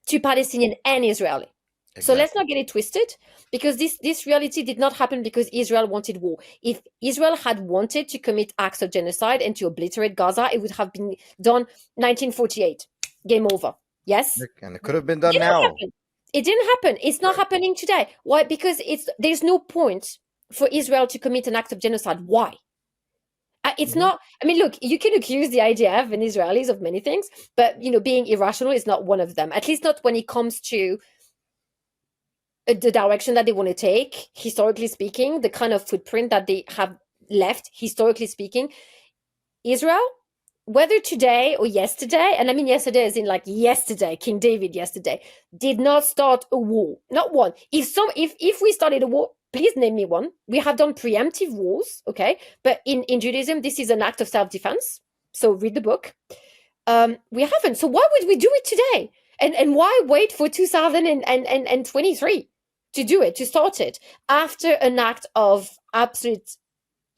to Palestinian and Israeli. So let's Exactly. not get it twisted, because this reality did not happen because Israel wanted war. If Israel had wanted to commit acts of genocide and to obliterate Gaza, it would have been done 1948. Game over. Yes? And it could have been It done didn't now. happen. It didn't happen. It's not Right. happening today. Why? Because there's no point for Israel to commit an act of genocide. Why? It's Mhm. not. I mean, look, you can accuse the IDF and Israelis of many things, but being irrational is not one of them. At least not when it comes to the direction that they want to take, historically speaking, the kind of footprint that they have left, historically speaking. Israel whether today or yesterday, and I mean yesterday as in like yesterday, King David yesterday, did not start a war. Not one. If we started a war, please name me one. We have done preemptive wars, okay? But in Judaism, this is an act of self-defense. So read the book. We haven't. So why would we do it today? And why wait for 2023 to do it, to start it, after an act of absolute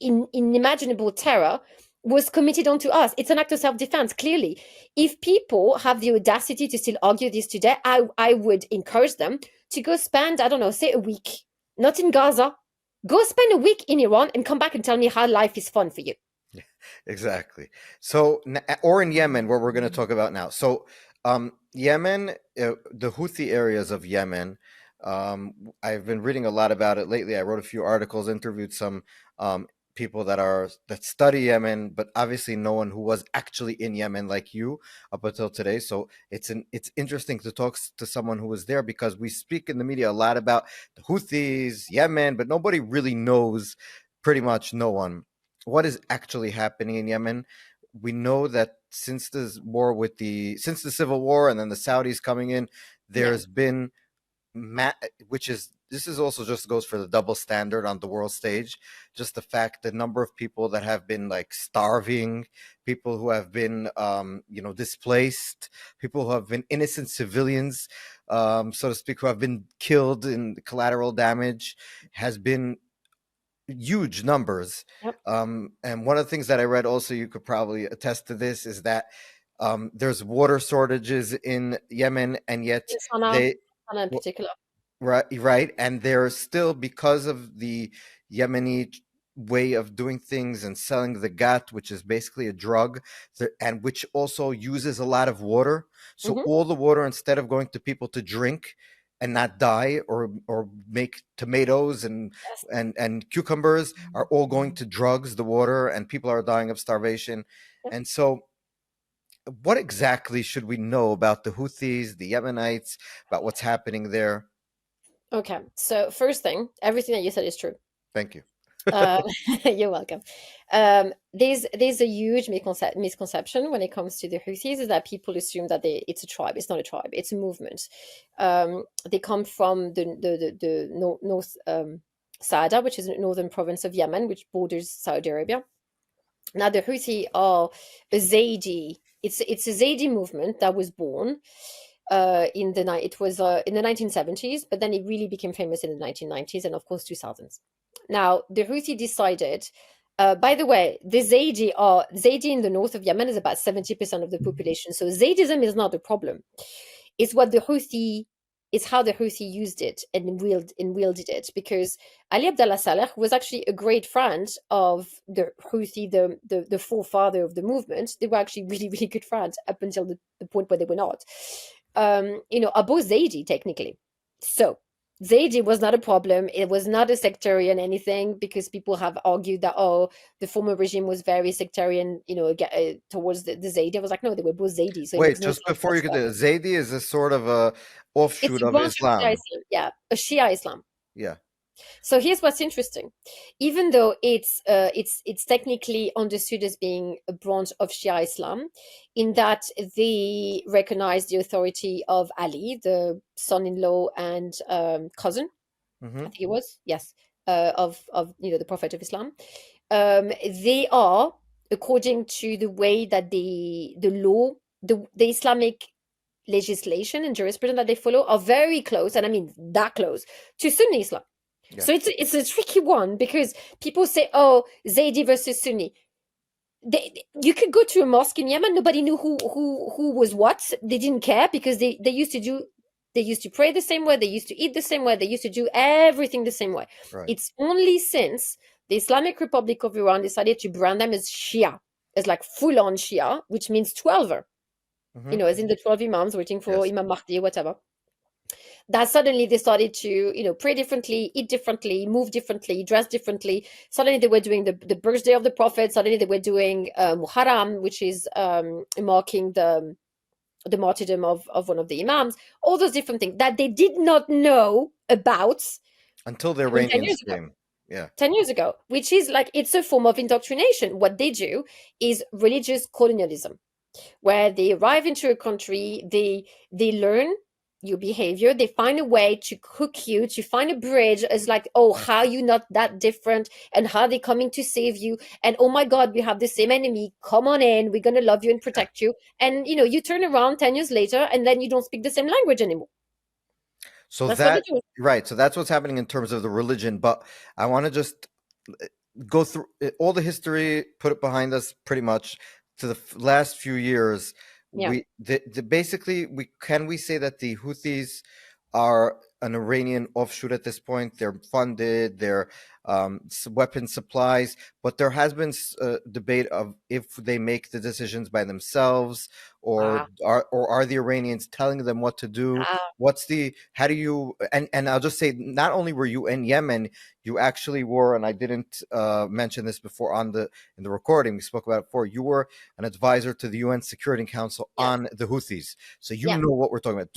unimaginable terror was committed onto us? It's an act of self-defense, clearly. If people have the audacity to still argue this today, I would encourage them to go spend, I don't know, say a week, not in Gaza. Go spend a week in Iran and come back and tell me how life is fun for you. Exactly. So, or in Yemen, where we're going to talk about now. So, Yemen, the Houthi areas of Yemen, I've been reading a lot about it lately. I wrote a few articles, interviewed some people that study Yemen, but obviously no one who was actually in Yemen like you up until today. So it's interesting to talk to someone who was there, because we speak in the media a lot about the Houthis, Yemen, but nobody really knows, pretty much no one, what is actually happening in Yemen. We know that since the civil war and then the Saudis coming in, there's been this is also just goes for the double standard on the world stage. Just the number of people that have been like starving, people who have been displaced, people who have been innocent civilians, so to speak, who have been killed in collateral damage, has been huge numbers. Yep. And one of the things that I read, also, you could probably attest to this, is that there's water shortages in Yemen, and yet Sana they in particular. right, and they're still, because of the Yemeni way of doing things and selling the gat, which is basically a drug, and which also uses a lot of water. So all the water, instead of going to people to drink and not die, or make tomatoes and cucumbers, are all going to drugs, the water, and people are dying of starvation. And so, what exactly should we know about the Houthis, the Yemenites, about what's happening there? Okay, so first thing, everything that you said is true. Thank you. You're welcome. There's a huge misconception when it comes to the Houthis, is that people assume that it's a tribe. It's not a tribe. It's a movement. They come from the north Saada, which is the northern province of Yemen, which borders Saudi Arabia. Now the Houthi are a Zaidi. It's a Zaidi movement that was born in the 1970s, but then it really became famous in the 1990s and of course 2000s. Now the Houthi decided. By the way, the Zaidi in the north of Yemen is about 70% of the population. So Zaidism is not a problem. It's how the Houthi used it and wielded it. Because Ali Abdullah Saleh was actually a great friend of the Houthi, the forefather of the movement. They were actually really, really good friends up until the point where they were not. Abu Zaidi, technically. So Zaidi was not a problem. It was not a sectarian anything, because people have argued that, the former regime was very sectarian, towards the Zaidi. I was like, no, they were both Zaidi. So Wait, just before you get to Zaidi, is a sort of a it's offshoot a of branch of Shia Islam. Islam. Yeah, a Shia Islam. Yeah. So here's what's interesting. Even though it's technically understood as being a branch of Shia Islam, in that they recognize the authority of Ali, the son-in-law and cousin, I think it was, yes, of the Prophet of Islam. They are, according to the way that the law, the Islamic legislation and jurisprudence that they follow, are very close, and I mean that close, to Sunni Islam. Yeah. So it's a tricky one, because people say, oh, Zaidi versus Sunni. You could go to a mosque in Yemen, nobody knew who was what. They didn't care, because they used to pray the same way, they used to eat the same way, they used to do everything the same way. Right. It's only since the Islamic Republic of Iran decided to brand them as Shia, as like full-on Shia, which means 12er, as in the 12 imams waiting for Imam Mahdi or whatever, that suddenly they started to, pray differently, eat differently, move differently, dress differently. Suddenly they were doing the birthday of the Prophet. Suddenly they were doing Muharram, which is marking the martyrdom of one of the imams. All those different things that they did not know about until the 10 Iranians years ago. came. Yeah. 10 years ago, which is like, it's a form of indoctrination. What they do is religious colonialism, where they arrive into a country, they learn your behavior, they find a way to cook you, to find a bridge as like, oh, how you not that different, and how they coming to save you, and oh my god, we have the same enemy, come on in, we're gonna love you and Yeah. protect you. And you turn around 10 years later, and then you don't speak the same language anymore. So That's what they that do. right. So that's what's happening in terms of the religion. But I want to just go through all the history, put it behind us, pretty much to the last few years. Yeah. Basically, we say that the Houthis are an Iranian offshoot at this point. They're funded, they're weapon supplies, but there has been debate of if they make the decisions by themselves, or Ah, are the Iranians telling them what to do? ah, How do you, and I'll just say, not only were you in Yemen, you actually were, and I didn't mention this before in the recording, we spoke about it before, you were an advisor to the UN Security Council yeah, on the Houthis. So you yeah. know what we're talking about.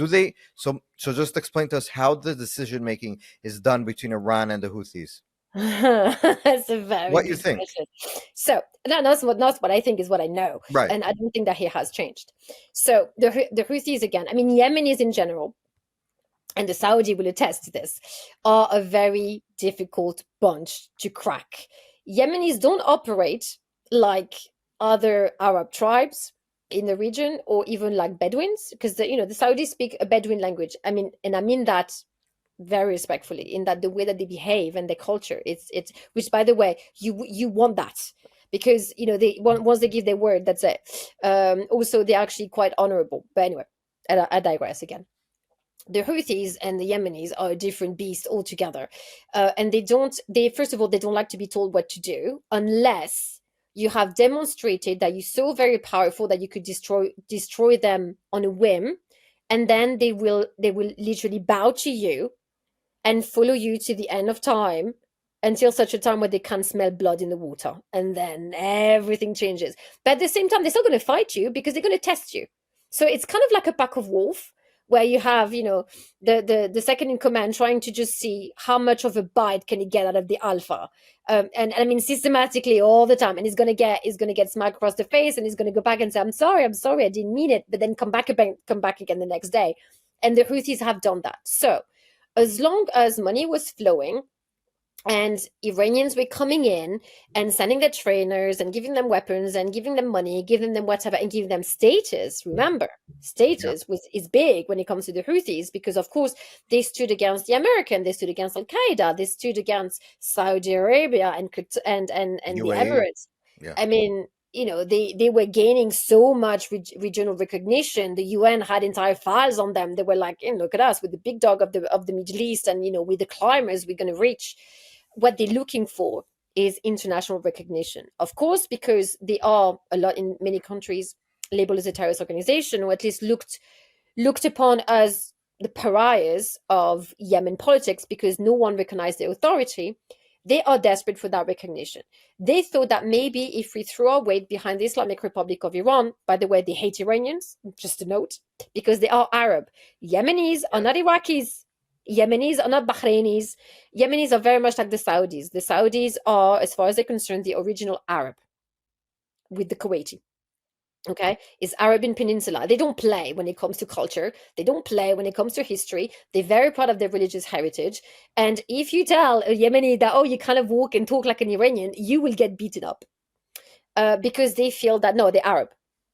So just explain to us how the decision making is done between Iran and the Houthis. That's a very What you good think? question. So that's what I think is what I know, Right. and I don't think that he has changed. So the Houthis again. I mean, Yemenis in general, and the Saudi will attest to this, are a very difficult bunch to crack. Yemenis don't operate like other Arab tribes in the region, or even like Bedouins, because the Saudis speak a Bedouin language. I mean, and I mean that very respectfully, in that the way that they behave and their culture, it's which, by the way, you want that, because they once they give their word, that's it. Also, they're actually quite honorable, but anyway, I digress again. The Houthis and the Yemenis are a different beast altogether, and they first of all, they don't like to be told what to do unless you have demonstrated that you're so very powerful that you could destroy them on a whim, and then they will literally bow to you and follow you to the end of time, until such a time where they can't smell blood in the water, and then everything changes. But at the same time, they're still going to fight you because they're going to test you. So it's kind of like a pack of wolves, where you have the second in command trying to just see how much of a bite can he get out of the alpha. And I mean, systematically all the time, and he's gonna get smacked across the face, and he's gonna go back and say, I'm sorry, I didn't mean it," but then come back again the next day. And the Houthis have done that. So as long as money was flowing, and Iranians were coming in and sending their trainers and giving them weapons and giving them money, giving them whatever, and giving them status. Remember, Yeah. status is big when it comes to the Houthis, because of course they stood against the American, they stood against Al Qaeda, they stood against Saudi Arabia and the UAE. Emirates. Yeah. I mean, they were gaining so much regional recognition. The UN had entire files on them. They were like, look at us, with the big dog of the Middle East, and with the climbers we're going to reach. What they're looking for is international recognition, of course, because they are a lot in many countries labeled as a terrorist organization, or at least looked upon as the pariahs of Yemen politics, because no one recognized their authority. They are desperate for that recognition. They thought that maybe if we threw our weight behind the Islamic Republic of Iran, by the way, they hate Iranians, just a note, because they are Arab. Yemenis are Yeah. not Iraqis. Yemenis are not Bahrainis. Yemenis are very much like the Saudis. The Saudis are, as far as they're concerned, the original Arab with the Kuwaiti. Okay, it's Arabian Peninsula. They don't play when it comes to culture. They don't play when it comes to history. They're very proud of their religious heritage. And if you tell a Yemeni that, oh, you kind of walk and talk like an Iranian, you will get beaten up, because they feel that, no, they're Arab.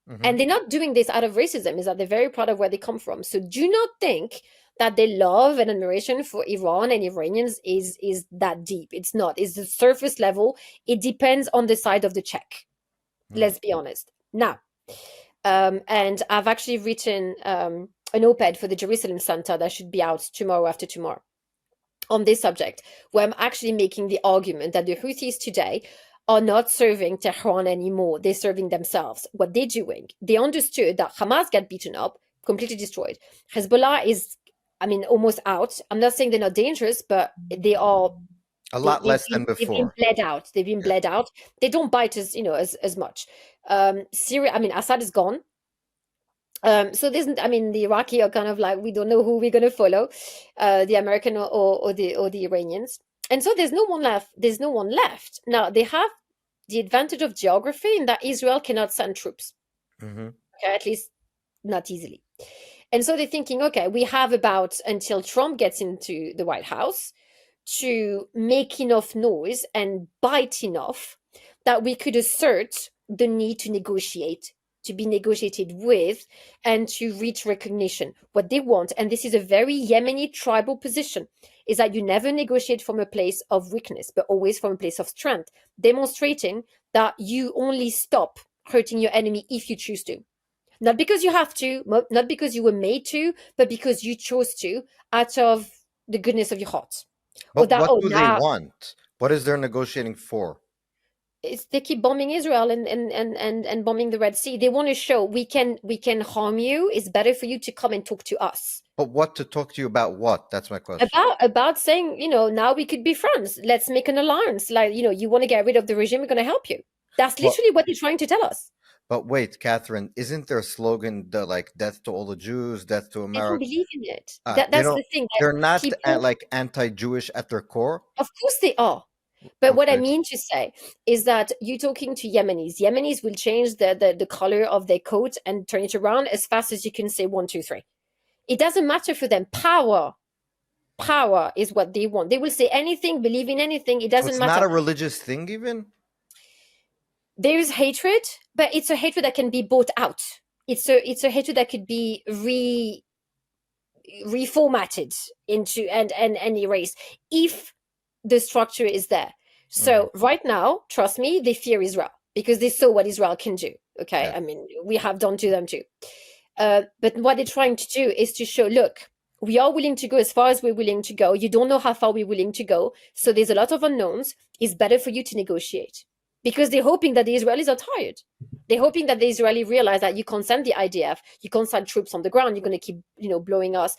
Hmm. And they're not doing this out of racism, is that they're very proud of where they come from. So do not think that their love and admiration for Iran and Iranians is that deep. It's not. It's the surface level. It depends on the side of the check. Let's be honest. Now, and I've actually written an op-ed for the Jerusalem Center that should be out tomorrow after tomorrow on this subject, where I'm actually making the argument that the Houthis today are not serving Tehran anymore. They're serving themselves. What they're doing, they understood that Hamas got beaten up, completely destroyed. Hezbollah is, I mean, almost out. I'm not saying they're not dangerous, but they are. A They, lot they've less been than they've been before. bled out. They've been Yeah. bled out. They don't bite as much. Syria. I mean, Assad is gone. So this, I mean, the Iraqi are kind of like, we don't know who we're going to follow, the American or the Iranians. And so there's no one left. There's no one left. Now they have the advantage of geography in that Israel cannot send troops. Hmm. Okay, at least not easily. And so they're thinking, okay, we have about until Trump gets into the White House to make enough noise and bite enough that we could assert the need to negotiate, to be negotiated with, and to reach recognition. What they want, and this is a very Yemeni tribal position, is that you never negotiate from a place of weakness, but always from a place of strength, demonstrating that you only stop hurting your enemy if you choose to. Not because you have to, not because you were made to, but because you chose to out of the goodness of your heart. Or But that, what oh, do they now want? What is their negotiating for? they keep bombing Israel and bombing the Red Sea. They want to show we can harm you. It's better for you to come and talk to us. But what to talk to you about? What? That's my question. About saying, now we could be friends. Let's make an alliance. Like, you want to get rid of the regime, we're going to help you. That's But literally what they're trying to tell us. but wait, Catherine, isn't their slogan the like death to all the Jews, death to They don't America? believe in it. They That's don't. the thing. That They're not people, like anti-Jewish at their core. of course, they are. But what I Okay. mean to say is that you talking to Yemenis. Yemenis will change the color of their coat and turn it around as fast as you can say one, two, three. It doesn't matter for them. Power is what they want. They will say anything, believe in anything. It So doesn't it's not matter. a religious thing, even. There is hatred, but it's a hatred that can be bought out. It's a hatred that could be reformatted into and erased if the structure is there. Hmm. So right now, trust me, they fear Israel because they saw what Israel can do. Okay, Yeah. I mean, we have done to them too. But what they're trying to do is to show, look, we are willing to go as far as we're willing to go. You don't know how far we're willing to go. So there's a lot of unknowns. It's better for you to negotiate because they're hoping that the Israelis are tired. They're hoping that the Israeli realize that you can't send the IDF, you can't send troops on the ground. You're going to keep, blowing us,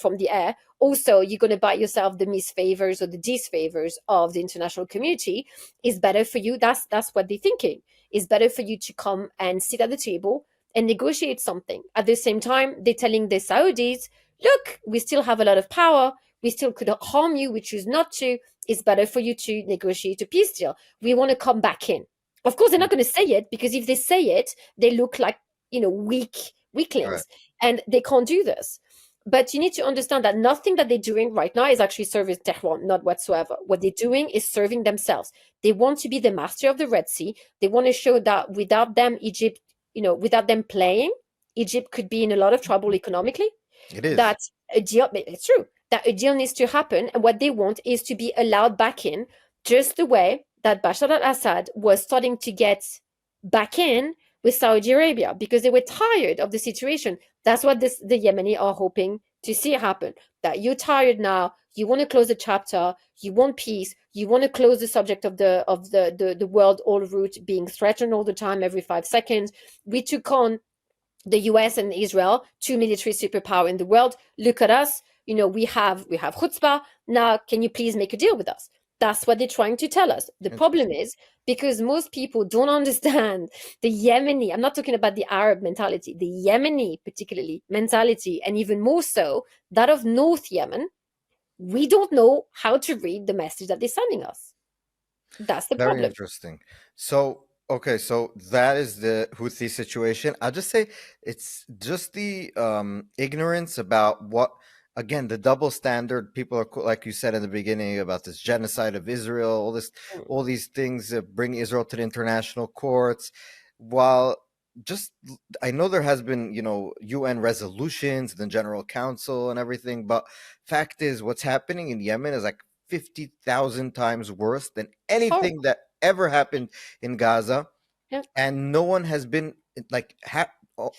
from the air. Also, you're going to buy yourself the misfavors or the disfavors of the international community. It's better for you. That's what they're thinking. It's better for you to come and sit at the table and negotiate something. At the same time, they're telling the Saudis, look, we still have a lot of power. We still could harm you. We choose not to. It's better for you to negotiate a peace deal. We want to come back in. Of course, they're not going to say it because if they say it, they look like, Right. weaklings, and they can't do this. But you need to understand that nothing that they're doing right now is actually serving Tehran, not whatsoever. What they're doing is serving themselves. They want to be the master of the Red Sea. They want to show that without them, Egypt, without them playing, Egypt could be in a lot of trouble economically. It is. That a deal, it's true, that a deal needs to happen. And what they want is to be allowed back in, just the way that Bashar al Assad was starting to get back in with Saudi Arabia because they were tired of the situation. That's what the Yemeni are hoping to see happen. That you're tired now, you want to close the chapter, you want peace, you want to close the subject of the world all route being threatened all the time every 5 seconds. We took on the US and Israel, two military superpower in the world. Look at us. We have chutzpah. Now, can you please make a deal with us? That's what they're trying to tell us. The problem Interesting. is because most people don't understand the Yemeni, I'm not talking about the Arab mentality, the Yemeni particularly mentality, and even more so that of North Yemen. We don't know how to read the message that they're sending us. That's the Very problem. interesting. So, okay, so that is the Houthi situation. I'll just say it's just the ignorance about what, again, the double standard. People are, like you said in the beginning, about this genocide of Israel, Mm. all these things that bring Israel to the international courts. While just, I know there has been, UN resolutions, the General Council and everything, but fact is, what's happening in Yemen is like 50,000 times worse than It's horrible. anything that ever happened in Gaza. Yeah, And no one has been like,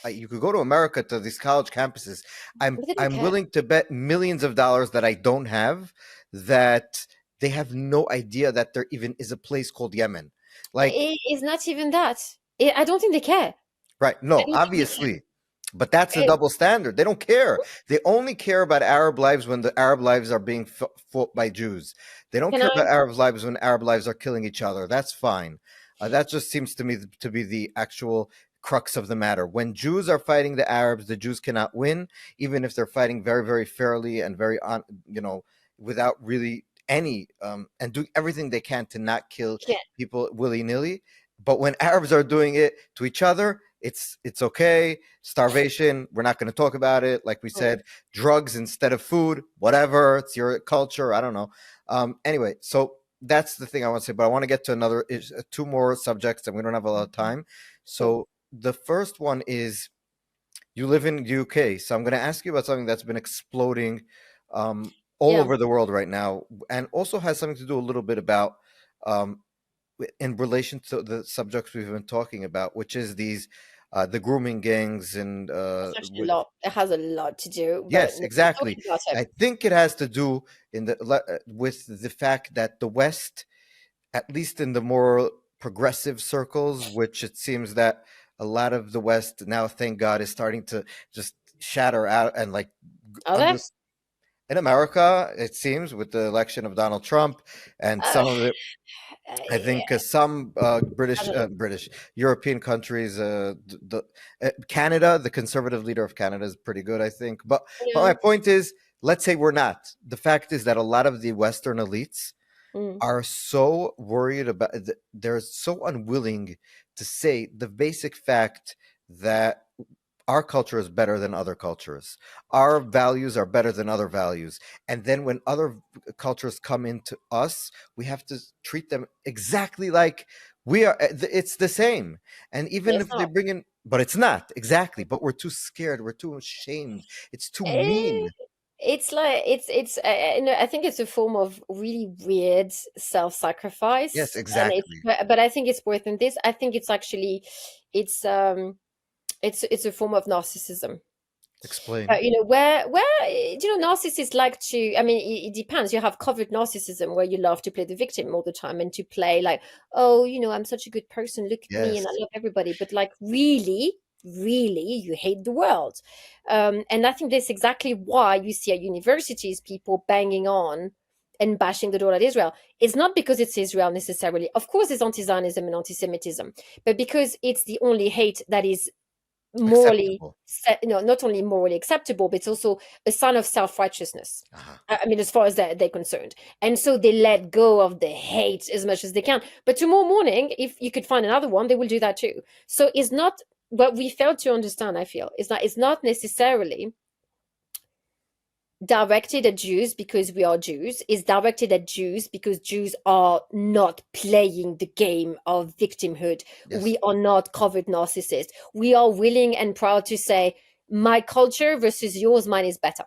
you could go to America to these college campuses. I'm but they don't I'm care. willing to bet millions of dollars that I don't have, that they have no idea that there even is a place called Yemen. Like, It's not even that. I don't think they care. right? I No, don't think they care. obviously. But that's a double standard. They don't care. They only care about Arab lives when the Arab lives are being fought by Jews. They don't Can care I? about Arab lives when Arab lives are killing each other. That's fine. That just seems to me to be the actual crux of the matter. When Jews are fighting the Arabs, the Jews cannot win, even if they're fighting very, very fairly and very on, without really any and doing everything they can to not kill Yeah. people willy-nilly. But when Arabs are doing it to each other, it's okay. Starvation, we're not going to talk about it. Like we Mm. said, drugs instead of food, whatever. It's your culture. I don't know. Anyway, so that's the thing I want to say. But I want to get to two more subjects, and we don't have a lot of time. Sure. So the first one is you live in the UK, so I'm going to ask you about something that's been exploding all Yeah. over the world right now, and also has something to do a little bit about um, in relation to the subjects we've been talking about, which is these the grooming gangs and It's actually a lot. It has a lot to do, but yes, no, we're exactly. talking about it. I think it has to do with the fact that the West, at least in the more progressive circles, which it seems that a lot of the West now, thank God, is starting to just shatter out and like Are under there? in America, it seems, with the election of Donald Trump and Uh, some of it. I yeah, think some I don't know. British European countries, Canada, the conservative leader of Canada is pretty good, I think. But Yeah. my point is, let's say we're not. The fact is that a lot of the Western elites Mm. are so worried about they're so unwilling to say the basic fact that our culture is better than other cultures, our values are better than other values, and then when other cultures come into us, we have to treat them exactly like we are. It's the same, and But even it's if they not. bring in, but it's not exactly, but we're too scared, we're too ashamed, it's too Eh, mean. it's like you know, I think it's a form of really weird Yes, self-sacrifice, and it's exactly. but I think it's worth than this. I think it's actually it's it's a form of narcissism. Explain. You know, you know, narcissists like to, I mean, it depends. You have covert narcissism where you love to play the victim all the time and to play like, oh, you know, I'm such a good person, look at me and I Yes. love everybody, but like really you hate the world. And I think that's exactly why you see at universities people banging on and bashing the door at Israel. It's not because it's Israel necessarily, of course it's anti-Zionism and anti-Semitism, but because it's the only hate that is morally, Acceptable. not only morally acceptable, but it's also a sign of self-righteousness. Uh-huh. I mean, as far as they're concerned. And so they let go of the hate as much as they can. But tomorrow morning, if you could find another one, they will do that too. So it's not what we fail to understand, I feel, is that it's not necessarily directed at Jews because we are Jews, is directed at Jews because Jews are not playing the game of victimhood. Yes. We are not covert narcissists. We are willing and proud to say, my culture versus yours, mine is better.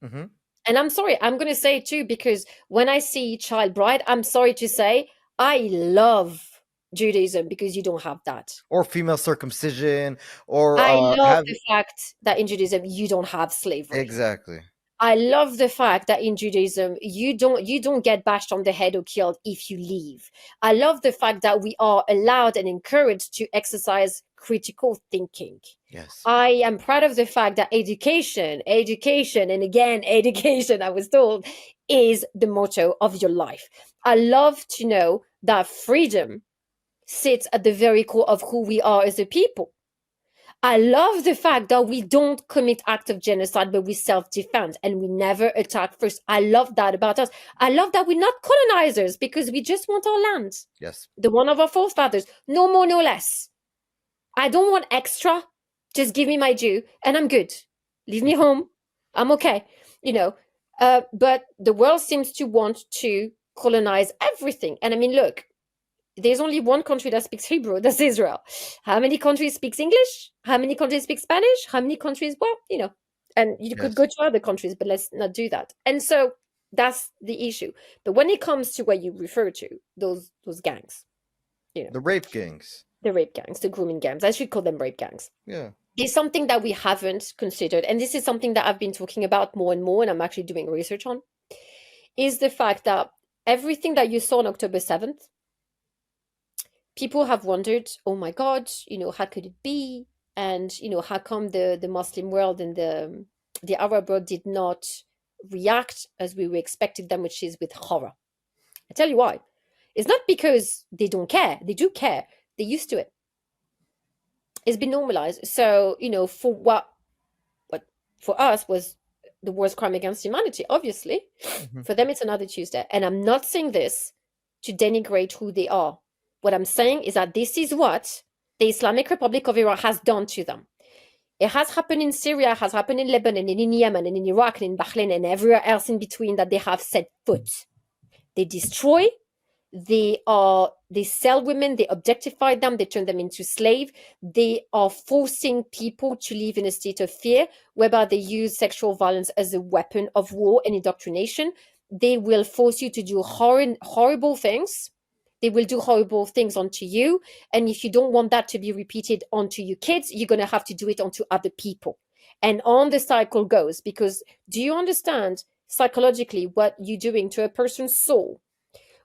Hmm. And I'm sorry, I'm going to say it too, because when I see child bride, I'm sorry to say, I love Judaism because you don't have that. Or female circumcision, or I love have the fact that in Judaism, you don't have slavery. exactly. I love the fact that in Judaism you don't get bashed on the head or killed if you leave. I love the fact that we are allowed and encouraged to exercise critical thinking. Yes. I am proud of the fact that education, and again, education, I was told, is the motto of your life. I love to know that freedom sits at the very core of who we are as a people. I love the fact that we don't commit acts of genocide, but we self-defend and we never attack first. I love that about us. I love that we're not colonizers because we just want our land, Yes. the one of our forefathers, no more, no less. I don't want extra. Just give me my due and I'm good. Leave me home. I'm okay. You know, but the world seems to want to colonize everything. And I mean, look, there's only one country that speaks Hebrew, that's Israel. How many countries speaks English? How many countries speak Spanish? How many countries, well, you know, and you could Yes. go to other countries, but let's not do that. And so that's the issue. But when it comes to what you refer to, those gangs, you know, The rape gangs. the rape gangs, the grooming gangs, I should call them rape gangs. Yeah. Is something that we haven't considered, and this is something that I've been talking about more and more, and I'm actually doing research on, is the fact that everything that you saw on October 7th, people have wondered, oh my God, you know, how could it be? And, you know, how come the Muslim world and the Arab world did not react as we were expecting them, which is with horror. I tell you why. It's not because they don't care. They do care. They're used to it. It's been normalized. So, you know, for what for us was the worst crime against humanity, obviously. Mhm. For them, it's another Tuesday. And I'm not saying this to denigrate who they are. What I'm saying is that this is what the Islamic Republic of Iran has done to them. It has happened in Syria, has happened in Lebanon, and in Yemen, and in Iraq, and in Bahrain, and everywhere else in between that they have set foot. They destroy, they sell women, they objectify them, they turn them into slaves. They are forcing people to live in a state of fear, whereby they use sexual violence as a weapon of war and indoctrination. They will force you to do horrible things. They will do horrible things onto you. And if you don't want that to be repeated onto your kids, you're going to have to do it onto other people. And on the cycle goes, because do you understand psychologically what you're doing to a person's soul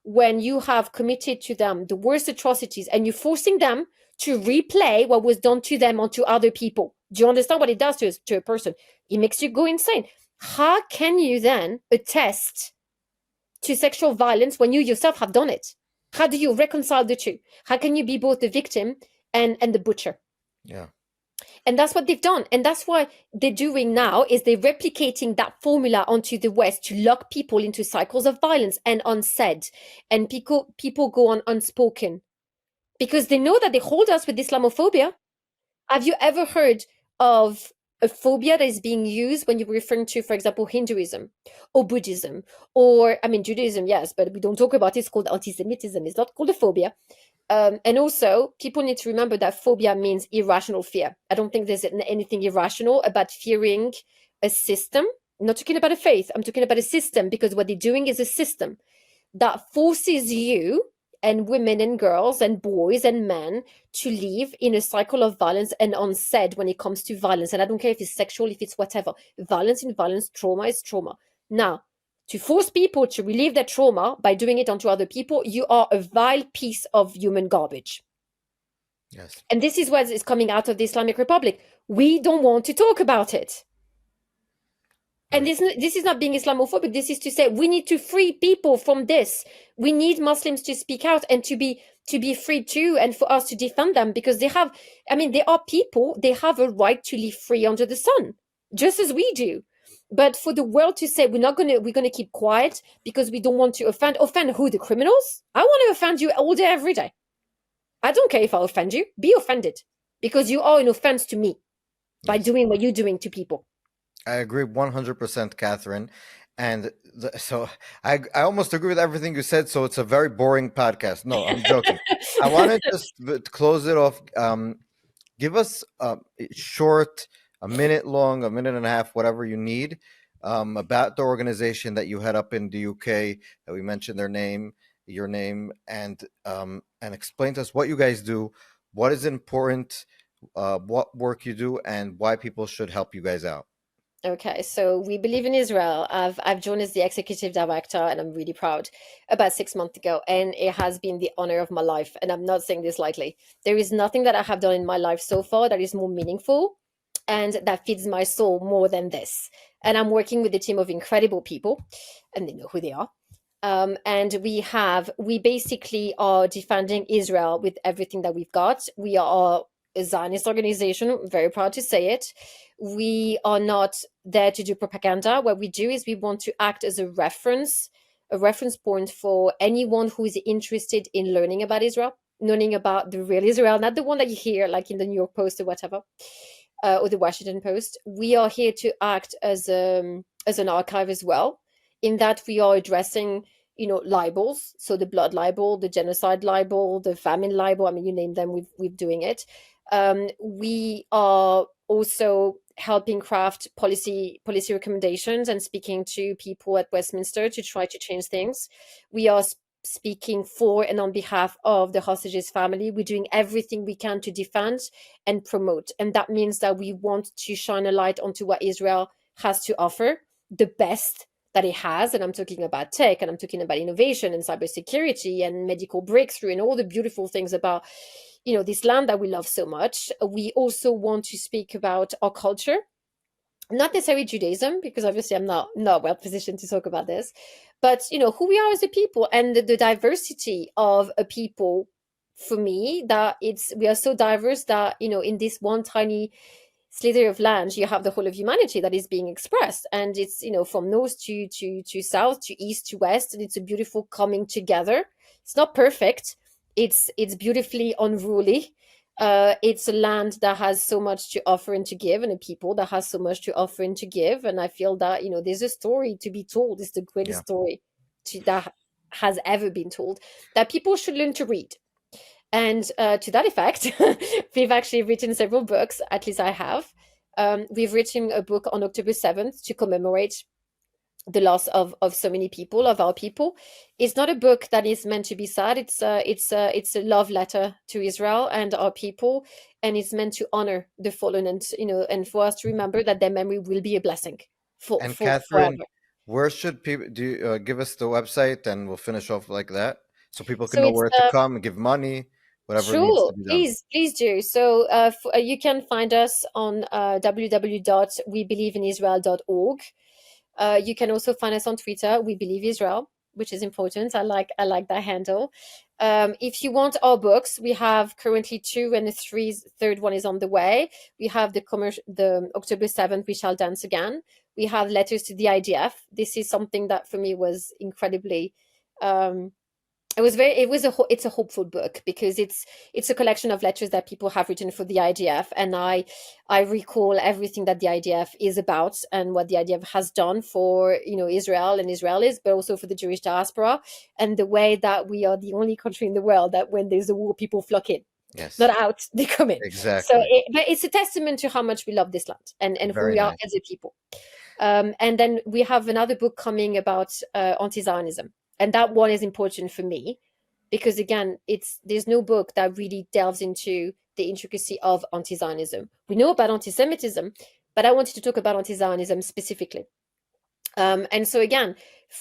when you have committed to them the worst atrocities and you're forcing them to replay what was done to them onto other people? Do you understand what it does to a person? It makes you go insane. How can you then attest to sexual violence when you yourself have done it? How do you reconcile the two? How can you be both the victim and the butcher? Yeah. And that's what they've done. And that's why they're doing now is they're replicating that formula onto the West to lock people into cycles of violence and unsaid. And people go on unspoken because they know that they hold us with Islamophobia. Have you ever heard of a phobia that is being used when you're referring to, for example, Hinduism or Buddhism or, I mean, Judaism, yes, but we don't talk about it. It's called anti-Semitism. It's not called a phobia. And also, people need to remember that phobia means irrational fear. I don't think there's anything irrational about fearing a system. I'm not talking about a faith. I'm talking about a system, because what they're doing is a system that forces you and women and girls and boys and men to live in a cycle of violence and unsaid when it comes to violence. And I don't care if it's sexual, if it's whatever. Violence in violence, trauma is trauma. Now, to force people to relieve their trauma by doing it onto other people, you are a vile piece of human garbage. Yes. And this is what is coming out of the Islamic Republic. We don't want to talk about it. And this is not being Islamophobic. This is to say we need to free people from this. We need Muslims to speak out and to be free too, and for us to defend them, because they have, I mean, they are people. They have a right to live free under the sun, just as we do. But for the world to say we're gonna keep quiet because we don't want to offend who? The criminals? I want to offend you all day, every day. I don't care if I offend you. Be offended, because you are an offense to me by doing what you're doing to people. I agree 100%, Catherine. And so I almost agree with everything you said. So it's a very boring podcast. No, I'm joking. I want to just close it off. Give us a short, a minute long, a minute and a half, whatever you need, about the organization that you head up in the UK, that we mentioned their name, your name, and explain to us what you guys do, what is important, what work you do, and why people should help you guys out. Okay, so we believe in Israel. I've joined as the executive director, and I'm really proud, about 6 months ago, and it has been the honor of my life. And I'm not saying this lightly. There is nothing that I have done in my life so far that is more meaningful and that feeds my soul more than this. And I'm working with a team of incredible people, and they know who they are. And we basically are defending Israel with everything that we've got. We are a Zionist organization, I'm very proud to say it. We are not there to do propaganda. What we do is we want to act as a reference point for anyone who is interested in learning about Israel, learning about the real Israel, not the one that you hear like in the New York Post or whatever, or the Washington Post. We are here to act as an archive as well, in that we are addressing, libels, so the blood libel, the genocide libel, the famine libel. I mean, you name them, we're doing it. We are also helping craft policy recommendations and speaking to people at Westminster to try to change things. We are speaking for and on behalf of the hostages family. We're doing everything we can to defend and promote, and that means that we want to shine a light onto what Israel has to offer, the best that it has. And I'm talking about tech, and I'm talking about innovation and cybersecurity and medical breakthrough and all the beautiful things about this land that we love so much. We also want to speak about our culture, not necessarily Judaism, because obviously I'm not well positioned to talk about this, but who we are as a people, and the diversity of a people. For me, that we are so diverse that in this one tiny slither of land, you have the whole of humanity that is being expressed, and it's, from north to south, to east to west, and it's a beautiful coming together. It's not perfect. It's beautifully unruly. It's a land that has so much to offer and to give, and a people that has so much to offer and to give. And I feel that, there's a story to be told. It's the greatest Yeah. story that has ever been told, that people should learn to read. And to that effect, we've actually written several books, at least I have. We've written a book on October 7th to commemorate the loss of so many people, of our people. It's not a book that is meant to be sad. It's a love letter to Israel and our people, and it's meant to honor the fallen, and and for us to remember that their memory will be a blessing And for Catherine, forever. where should people do give us the website and we'll finish off like that so people can So know it's where to come and give money, whatever needs sure, to be done. please do. So you can find us on www.webelieveinisrael.org. You can also find us on Twitter. We believe Israel, which is important. I like that handle. If you want our books, we have currently two, and the third one is on the way. We have the October 7th, We Shall Dance Again. We have Letters to the IDF. This is something that for me was incredibly. It's a hopeful book, because it's a collection of letters that people have written for the IDF, and I recall everything that the IDF is about and what the IDF has done for Israel and Israelis, but also for the Jewish diaspora, and the way that we are the only country in the world that when there's a war, people flock in, not Yes, out, they come in. So exactly. but it's a testament to how much we love this land, and who Very we are nice. as a people. And then we have another book coming about anti-Zionism, and that one is important for me because, again, there's no book that really delves into the intricacy of anti-Zionism. We know about anti-Semitism, but I wanted to talk about anti-Zionism specifically. And so, again,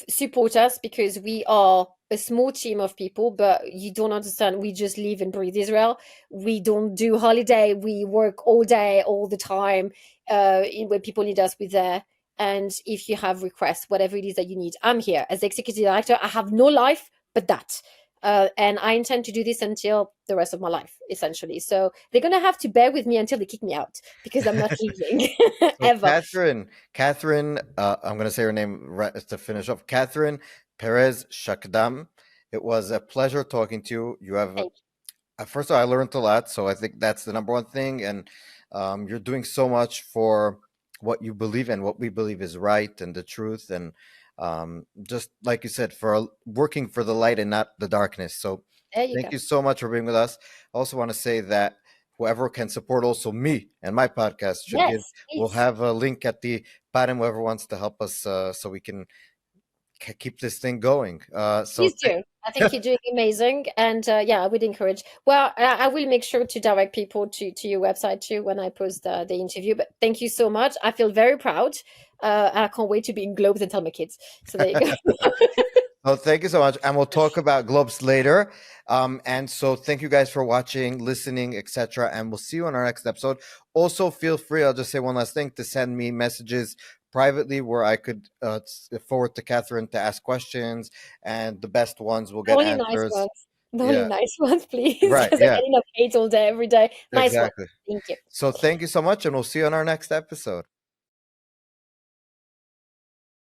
support us, because we are a small team of people, but you don't understand. We just live and breathe Israel. We don't do holiday. We work all day, all the time. When people need us, we're there. And if you have requests, whatever it is that you need, I'm here as executive director. I have no life but that. And I intend to do this until the rest of my life, essentially. So they're going to have to bear with me until they kick me out, because I'm not leaving So ever. Catherine, I'm going to say her name right to finish off. Catherine Perez-Shakdam. It was a pleasure talking to you. You have Thank first of all, I learned a lot, so I think that's the number one thing. And you're doing so much for what you believe in, what we believe is right and the truth, and just like you said, for working for the light and not the darkness. So There you thank go. you so much for being with us. I also want to say that whoever can support also me and my podcast should give. Yes, We'll please. have a link at the bottom. Whoever wants to help us, so we can keep this thing going. Please do. I think you're doing amazing. And yeah, I would encourage. Well, I will make sure to direct people to your website too when I post the interview. But thank you so much. I feel very proud. I can't wait to be in Globes and tell my kids. So there you go. Well, thank you so much. And we'll talk about globes later. And so thank you guys for watching, listening, etc. And we'll see you on our next episode. Also, feel free, I'll just say one last thing, to send me messages privately where I could forward to Catherine to ask questions, and the best ones will The get only nice answers. ones. The only Yeah, nice ones, please, right. because I Yeah, get enough hate all day, every day. Nice one. exactly. Thank you. So thank you so much, and we'll see you on our next episode.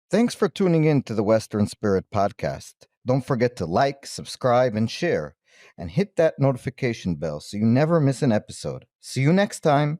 Thanks for tuning in to the Western Spirit Podcast. Don't forget to like, subscribe, and share, and hit that notification bell so you never miss an episode. See you next time.